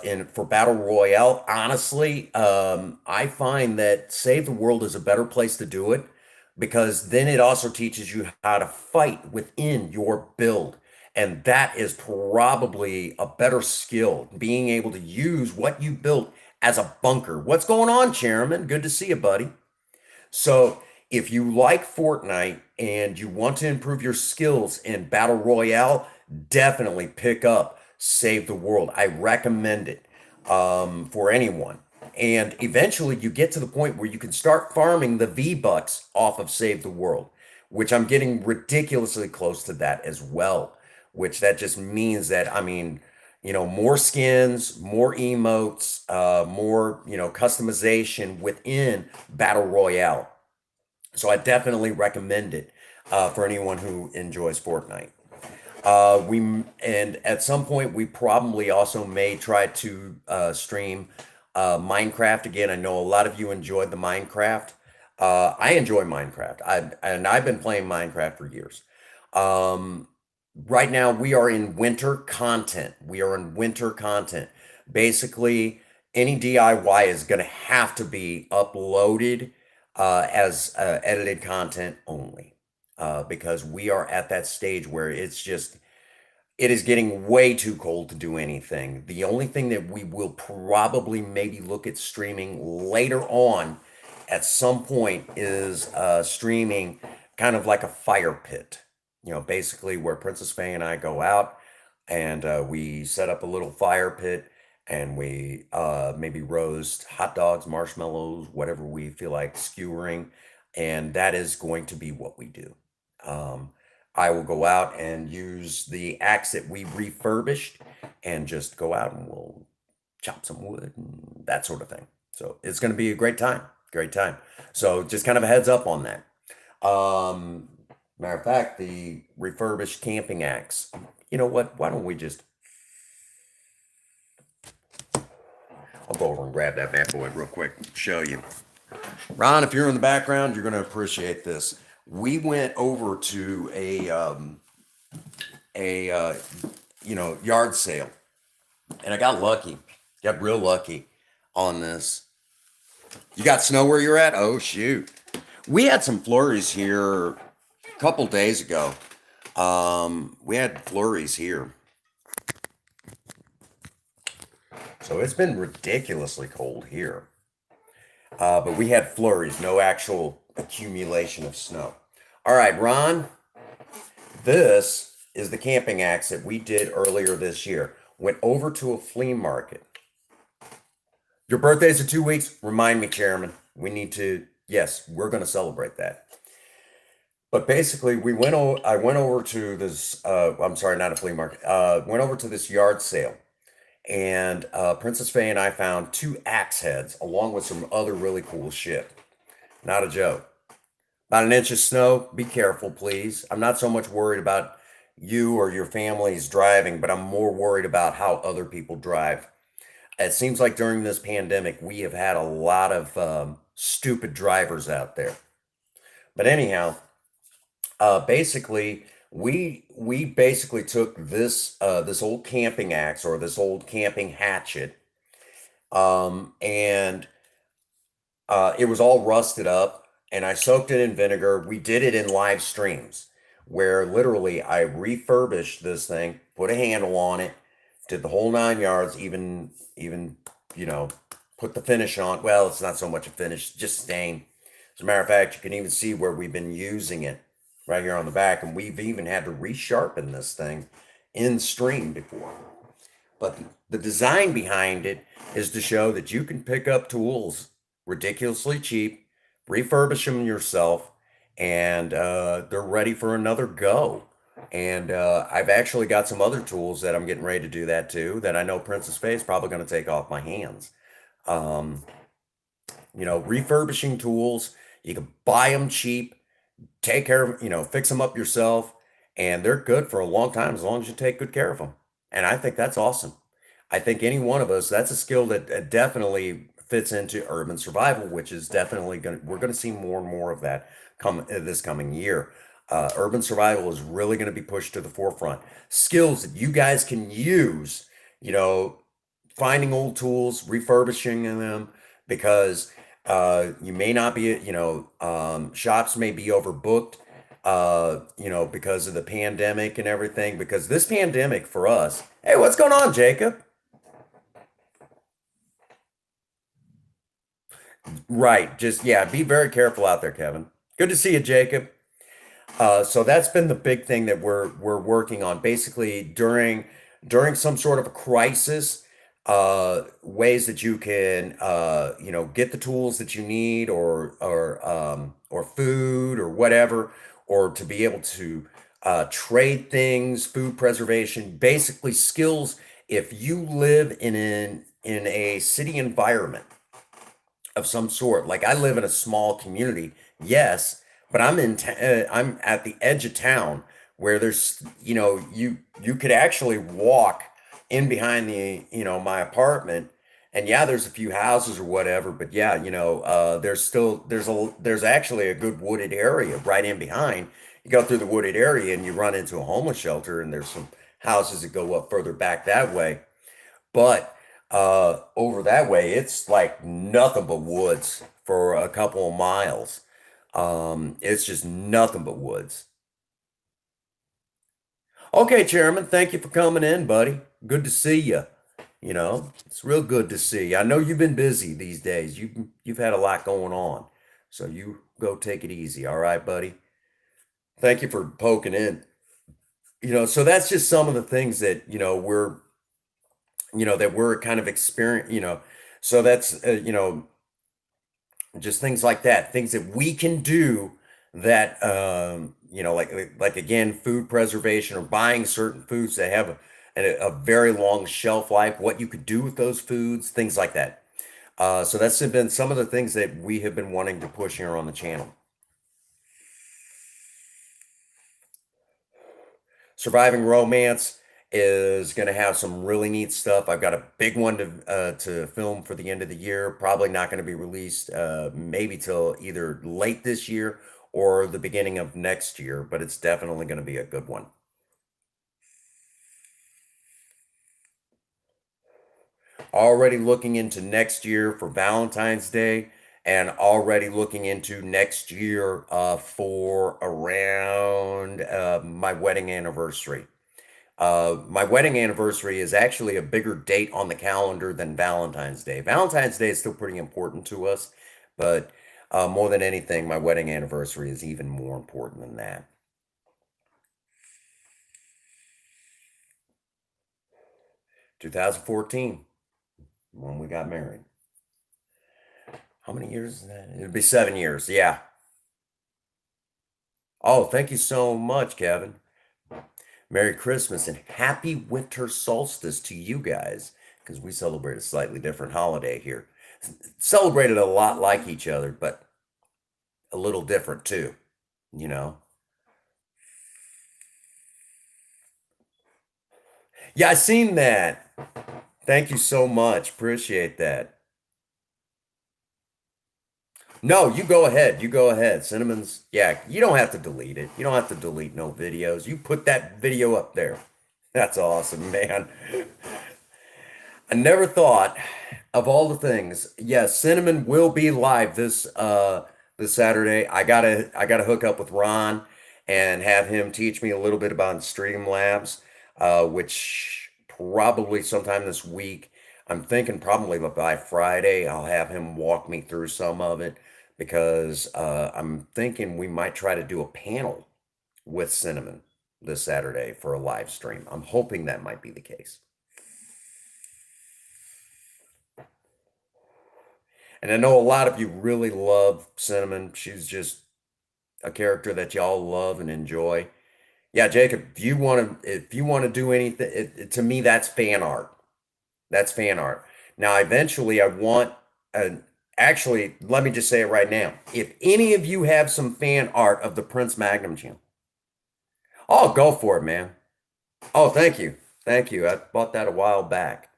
in for battle royale. Honestly, I find that Save the World is a better place to do it because then it also teaches you how to fight within your build. And that is probably a better skill, being able to use what you built as a bunker. What's going on, Chairman? Good to see you, buddy. So, if you like Fortnite and you want to improve your skills in Battle Royale, definitely pick up Save the World. I recommend it for anyone. And eventually, you get to the point where you can start farming the V-Bucks off of Save the World, which I'm getting ridiculously close to that as well. Which that just means that, I mean, more skins, more emotes, more, customization within Battle Royale. So I definitely recommend it for anyone who enjoys Fortnite. And at some point we probably also may try to stream Minecraft again. I know a lot of you enjoyed the Minecraft. I enjoy Minecraft. I've been playing Minecraft for years. Um, right now we are in winter content. We are in winter content. Basically, any DIY is going to have to be uploaded as edited content only, because we are at that stage where it is getting way too cold to do anything. The only thing that we will probably maybe look at streaming later on at some point is streaming kind of like a fire pit. Basically where Princess Faye and I go out and we set up a little fire pit and we maybe roast hot dogs, marshmallows, whatever we feel like skewering, and that is going to be what we do. Um, I will go out and use the axe that we refurbished and just go out and we'll chop some wood and that sort of thing. So it's going to be a great time. Great time. So just kind of a heads up on that. Um, Matter of fact, the refurbished camping axe. You know what? Why don't we just I'll go over and grab that bad boy real quick, show you. Ron, if you're in the background, you're going to appreciate this. We went over to a yard sale, and I got lucky. Got real lucky on this. You got snow where you're at? Oh shoot. We had some flurries here a couple days ago. We had flurries here. So it's been ridiculously cold here. But we had flurries, no actual accumulation of snow. All right, Ron, this is the camping axe that we did earlier this year. Went over to a flea market. Your birthday's in 2 weeks. Remind me, Chairman. We need to, yes, we're going to celebrate that. But basically, I went over to this, I'm sorry, not a flea market, went over to this yard sale. And Princess Faye and I found two axe heads along with some other really cool shit. Not a joke. About an inch of snow. Be careful, please. I'm not so much worried about you or your family's driving, but I'm more worried about how other people drive. It seems like during this pandemic, we have had a lot of stupid drivers out there. But anyhow, basically, we basically took this old camping axe or this old camping hatchet, and it was all rusted up, and I soaked it in vinegar. We did it in live streams where literally I refurbished this thing, put a handle on it, did the whole 9 yards, even you know, put the finish on. Well, it's not so much a finish, just stain. As a matter of fact, you can even see where we've been using it right here on the back, and we've even had to resharpen this thing in stream before. But the design behind it is to show that you can pick up tools ridiculously cheap, refurbish them yourself, and they're ready for another go. And I've actually got some other tools that I'm getting ready to do that too, that I know Princess Faye is probably going to take off my hands. Um, Refurbishing tools, you can buy them cheap, take care of, fix them up yourself, and they're good for a long time as long as you take good care of them. And I think that's awesome. I think any one of us, that's a skill that definitely fits into urban survival, which is definitely we're going to see more and more of that come this coming year. Urban survival is really going to be pushed to the forefront. Skills that you guys can use, you know, finding old tools, refurbishing them, because you may not be, shops may be overbooked, because of the pandemic and everything. Because this pandemic for us, hey, what's going on, Jacob? Right, just yeah, be very careful out there, Kevin. Good to see you, Jacob. So that's been the big thing that we're working on. Basically, during some sort of a crisis, ways that you can get the tools that you need, or food or whatever, or to be able to trade things, food preservation, basically skills. If you live in a city environment of some sort. Like I live in a small community, yes, but I'm at the edge of town where there's, you could actually walk in behind my apartment, and yeah, there's a few houses or whatever, but yeah, there's actually a good wooded area right in behind. You go through the wooded area and you run into a homeless shelter, and there's some houses that go up further back that way. But over that way, it's like nothing but woods for a couple of miles. It's just nothing but woods. Okay, Chairman, thank you for coming in, buddy. Good to see you. It's real good to see you. I know you've been busy these days. You've had a lot going on, so you go take it easy. All right, buddy. Thank you for poking in. So that's just some of the things that that we're kind of experience, so that's, just things like that, things that we can do that, like again, food preservation or buying certain foods that have a very long shelf life, what you could do with those foods, things like that. So that's been some of the things that we have been wanting to push here on the channel. Surviving Romance is going to have some really neat stuff. I've got a big one to film for the end of the year. Probably not going to be released maybe till either late this year or the beginning of next year, but it's definitely going to be a good one. Already looking into next year for Valentine's Day, and already looking into next year for around my wedding anniversary. My wedding anniversary is actually a bigger date on the calendar than Valentine's Day. Valentine's Day is still pretty important to us, but more than anything, my wedding anniversary is even more important than that. 2014, when we got married. How many years is that? It'd be 7 years. Yeah. Oh, thank you so much, Kevin. Merry Christmas and happy winter solstice to you guys, because we celebrate a slightly different holiday here. Celebrated a lot like each other, but a little different too, you know? Yeah, I seen that. Thank you so much. Appreciate that. No, you go ahead. You go ahead. Cinnamon's, yeah, you don't have to delete it. You don't have to delete no videos. You put that video up there. That's awesome, man. I never thought of all the things. Yes, Cinnamon will be live this Saturday. I gotta hook up with Ron and have him teach me a little bit about Streamlabs, which probably sometime this week. I'm thinking probably by Friday I'll have him walk me through some of it because I'm thinking we might try to do a panel with Cinnamon this Saturday for a live stream. I'm hoping that might be the case. And I know a lot of you really love Cinnamon. She's just a character that y'all love and enjoy. Yeah, Jacob, if you want to do anything, to me that's fan art. That's fan art. Now, eventually, I want. Actually, let me just say it right now. If any of you have some fan art of the Prince Magnum channel, oh, go for it, man. Oh, thank you, thank you. I bought that a while back.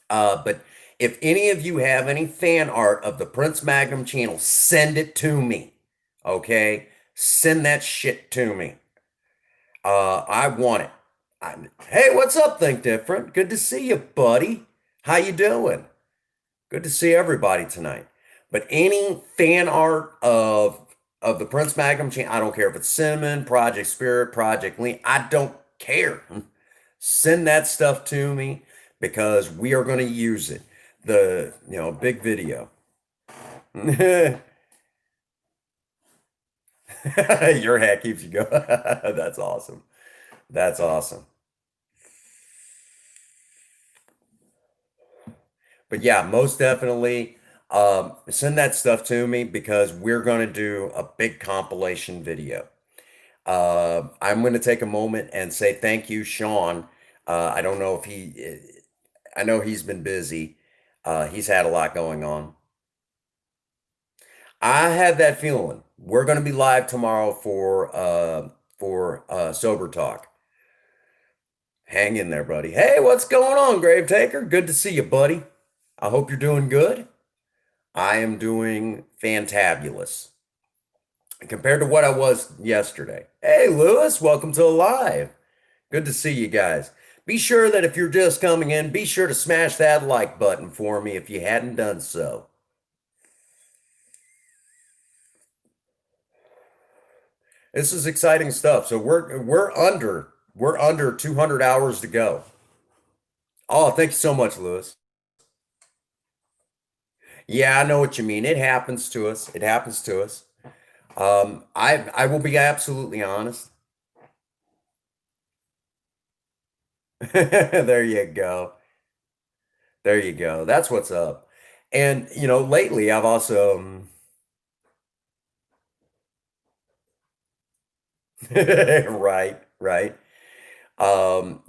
But if any of you have any fan art of the Prince Magnum channel, send it to me. Okay? Send that shit to me. I want it. Hey, what's up, Think Different? Good to see you, buddy. How you doing? Good to see everybody tonight. But any fan art of the Prince Magnum channel, I don't care if it's Cinnamon, Project Spirit, Project Lean, I don't care. Send that stuff to me because we are going to use it. The, big video. Your hat keeps you going. That's awesome. That's awesome. But yeah, most definitely send that stuff to me because we're going to do a big compilation video. I'm going to take a moment and say thank you, Sean. I don't know if I know he's been busy. He's had a lot going on. I have that feeling. We're going to be live tomorrow for Sober Talk. Hang in there, buddy. Hey, what's going on, Grave Taker? Good to see you, buddy. I hope you're doing good. I am doing fantabulous compared to what I was yesterday. Hey, Lewis, welcome to Live. Good to see you guys. Be sure that if you're just coming in, be sure to smash that like button for me if you hadn't done so. This is exciting stuff. So we're under 200 hours to go. Oh, thank you so much, Lewis. Yeah, I know what you mean. It happens to us. It happens to us. I will be absolutely honest. There you go. There you go. That's what's up. And, lately I've also right, right.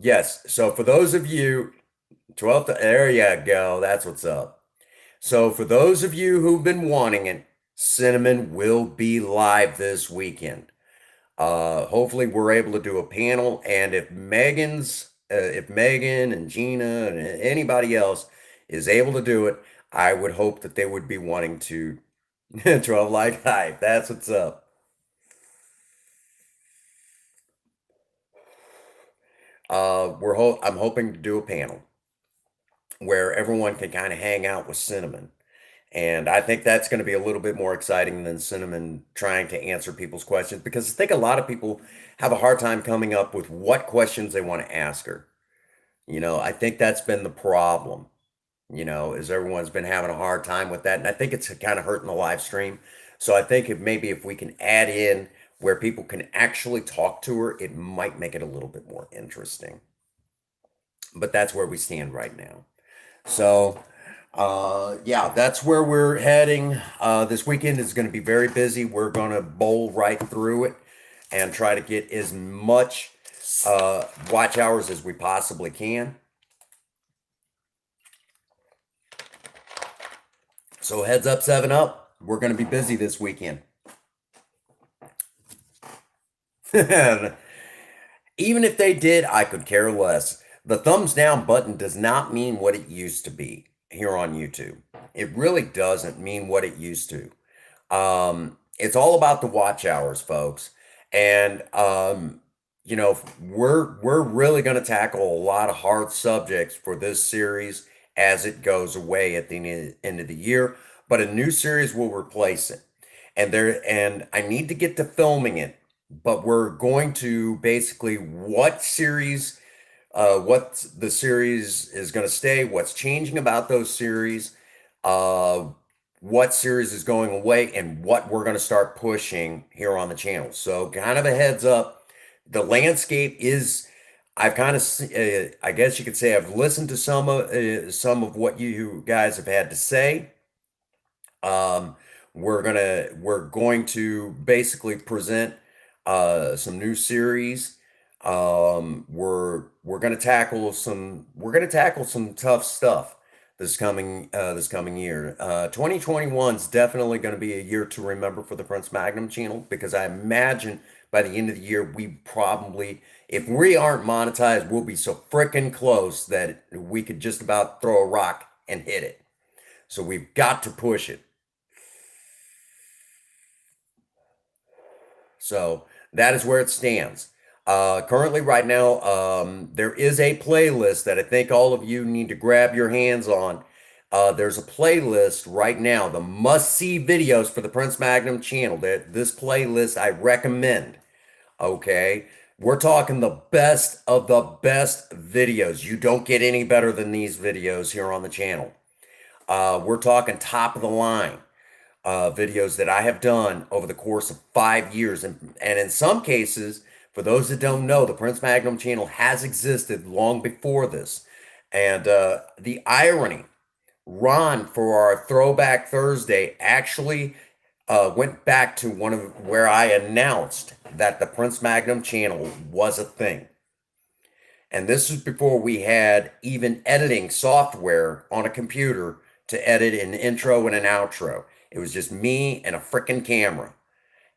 Yes. So for those of you, 12th, there you go. That's what's up. So for those of you who've been wanting it, Cinnamon will be live this weekend. Hopefully we're able to do a panel, and if Megan and Gina and anybody else is able to do it, I would hope that they would be wanting to 12 like hype. That's what's up. I'm hoping to do a panel where everyone can kind of hang out with Cinnamon. And I think that's going to be a little bit more exciting than Cinnamon trying to answer people's questions, because I think a lot of people have a hard time coming up with what questions they want to ask her. I think that's been the problem, is everyone's been having a hard time with that. And I think it's kind of hurting the live stream. So I think if we can add in where people can actually talk to her, it might make it a little bit more interesting. But that's where we stand right now. So, yeah, that's where we're heading. This weekend is going to be very busy. We're going to bowl right through it and try to get as much watch hours as we possibly can. So, heads up, 7 up. We're going to be busy this weekend. Even if they did, I could care less. The thumbs down button does not mean what it used to be here on YouTube. It really doesn't mean what it used to. It's all about the watch hours, folks. And we're really going to tackle a lot of hard subjects for this series as it goes away at the end of the year. But a new series will replace it. And I need to get to filming it, but we're going to basically what the series is going to stay, what's changing about those series, uh, what series is going away, and what we're going to start pushing here on the channel. So, kind of a heads up, the landscape is. I've kind of, I guess you could say, I've listened to some of what you guys have had to say. Um, we're going to basically present some new series. We're gonna tackle some tough stuff this coming year. 2021 is definitely going to be a year to remember for the Prince Magnum channel, because I imagine by the end of the year we probably, if we aren't monetized, we'll be so freaking close that we could just about throw a rock and hit it. So we've got to push it. So that is where it stands. Currently, right now, there is a playlist that I think all of you need to grab your hands on. There's a playlist right now, the must-see videos for the Prince Magnum channel. That this playlist I recommend. Okay, we're talking the best of the best videos. You don't get any better than these videos here on the channel. We're talking top of the line videos that I have done over the course of 5 years. And in some cases, for those that don't know, the Prince Magnum channel has existed long before this. And the irony, Ron, for our Throwback Thursday, actually went back to one of where I announced that the Prince Magnum channel was a thing. And this was before we had even editing software on a computer to edit an intro and an outro. It was just me and a freaking camera.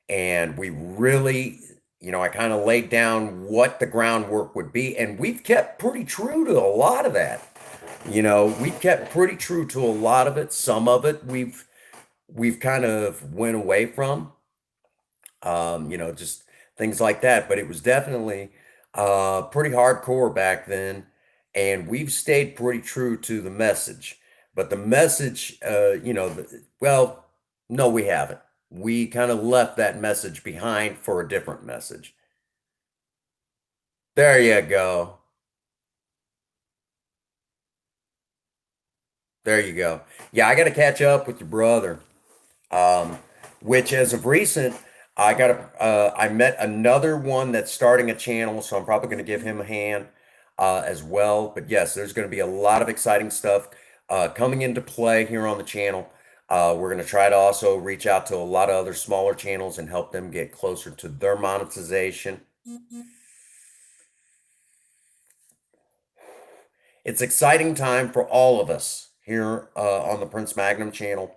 And we really, I kind of laid down what the groundwork would be. And we've kept pretty true to a lot of that. We've kept pretty true to a lot of it. Some of it we've kind of went away from, just things like that. But it was definitely pretty hardcore back then, and we've stayed pretty true to the message. But the message, well, no, we haven't. We kind of left that message behind for a different message. There you go. There you go. Yeah, I got to catch up with your brother. um, which as of recent, I met another one that's starting a channel, so I'm probably going to give him a hand as well. But yes, there's going to be a lot of exciting stuff. coming into play here on the channel. We're going to try to also reach out to a lot of other smaller channels and help them get closer to their monetization. It's exciting time for all of us here on the Prince Magnum channel.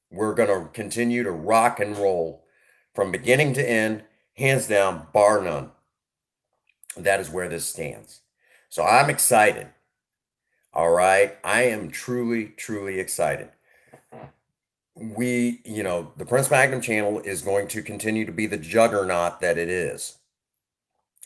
We're going to continue to rock and roll from beginning to end, hands down, bar none. That is where this stands. So I'm excited. All right. I am truly, truly excited. The Prince Magnum channel is going to continue to be the juggernaut that it is.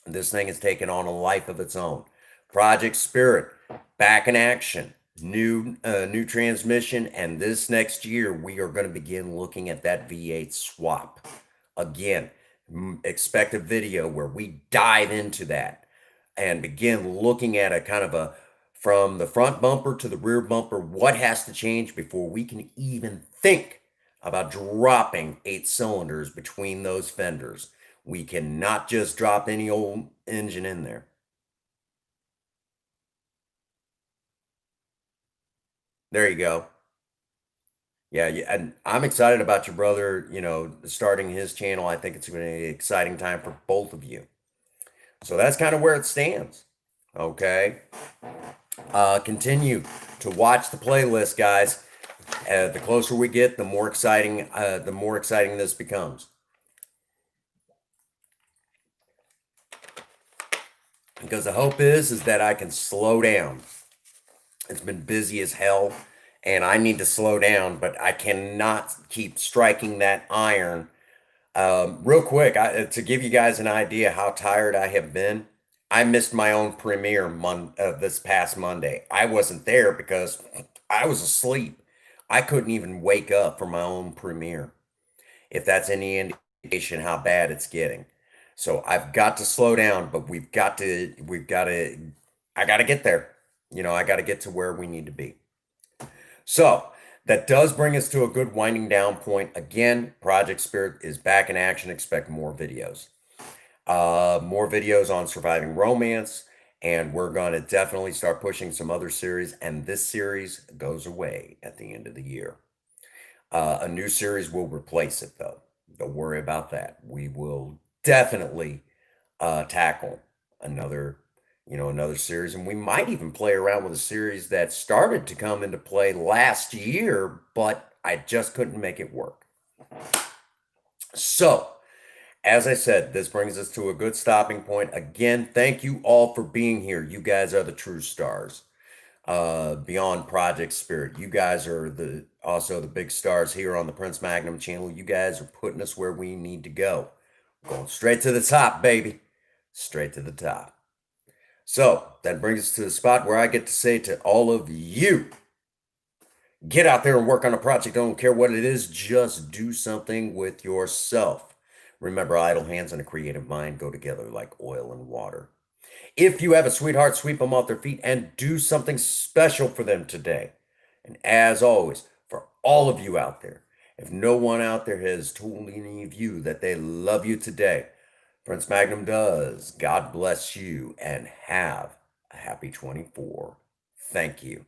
This thing has taken on a life of its own. Project Spirit, back in action, new transmission, and this next year we are going to begin looking at that V8 swap. Again, expect a video where we dive into that and begin looking at a kind of a from the front bumper to the rear bumper, what has to change before we can even think about dropping 8 cylinders between those fenders. We cannot just drop any old engine in there. There you go. Yeah, and I'm excited about your brother, starting his channel. I think it's going to be an exciting time for both of you. So that's kind of where it stands. Okay. Continue to watch the playlist, guys. The closer we get, the more exciting this becomes. Because the hope is that I can slow down. It's been busy as hell, and I need to slow down, but I cannot keep striking that iron. Real quick, to give you guys an idea how tired I have been, I missed my own premiere this past Monday. I wasn't there because I was asleep. I couldn't even wake up for my own premiere, if that's any indication how bad it's getting. So I've got to slow down, but I got to get there. I got to get to where we need to be. So that does bring us to a good winding down point. Again, Project Spirit is back in action. Expect more videos. More videos on surviving romance, and we're going to definitely start pushing some other series, and this series goes away at the end of the year. A new series will replace it, though. Don't worry about that. We will definitely tackle another series, and we might even play around with a series that started to come into play last year, but I just couldn't make it work. So, as I said, this brings us to a good stopping point. Again, thank you all for being here. You guys are the true stars. Beyond Project Spirit, you guys are also the big stars here on the Prince Magnum channel. You guys are putting us where we need to go. Going straight to the top, baby. Straight to the top. So that brings us to the spot where I get to say to all of you, get out there and work on a project. Don't care what it is. Just do something with yourself. Remember, idle hands and a creative mind go together like oil and water. If you have a sweetheart, sweep them off their feet and do something special for them today. And as always, for all of you out there, if no one out there has told any of you that they love you today, Prince Magnum does. God bless you and have a happy 24. Thank you.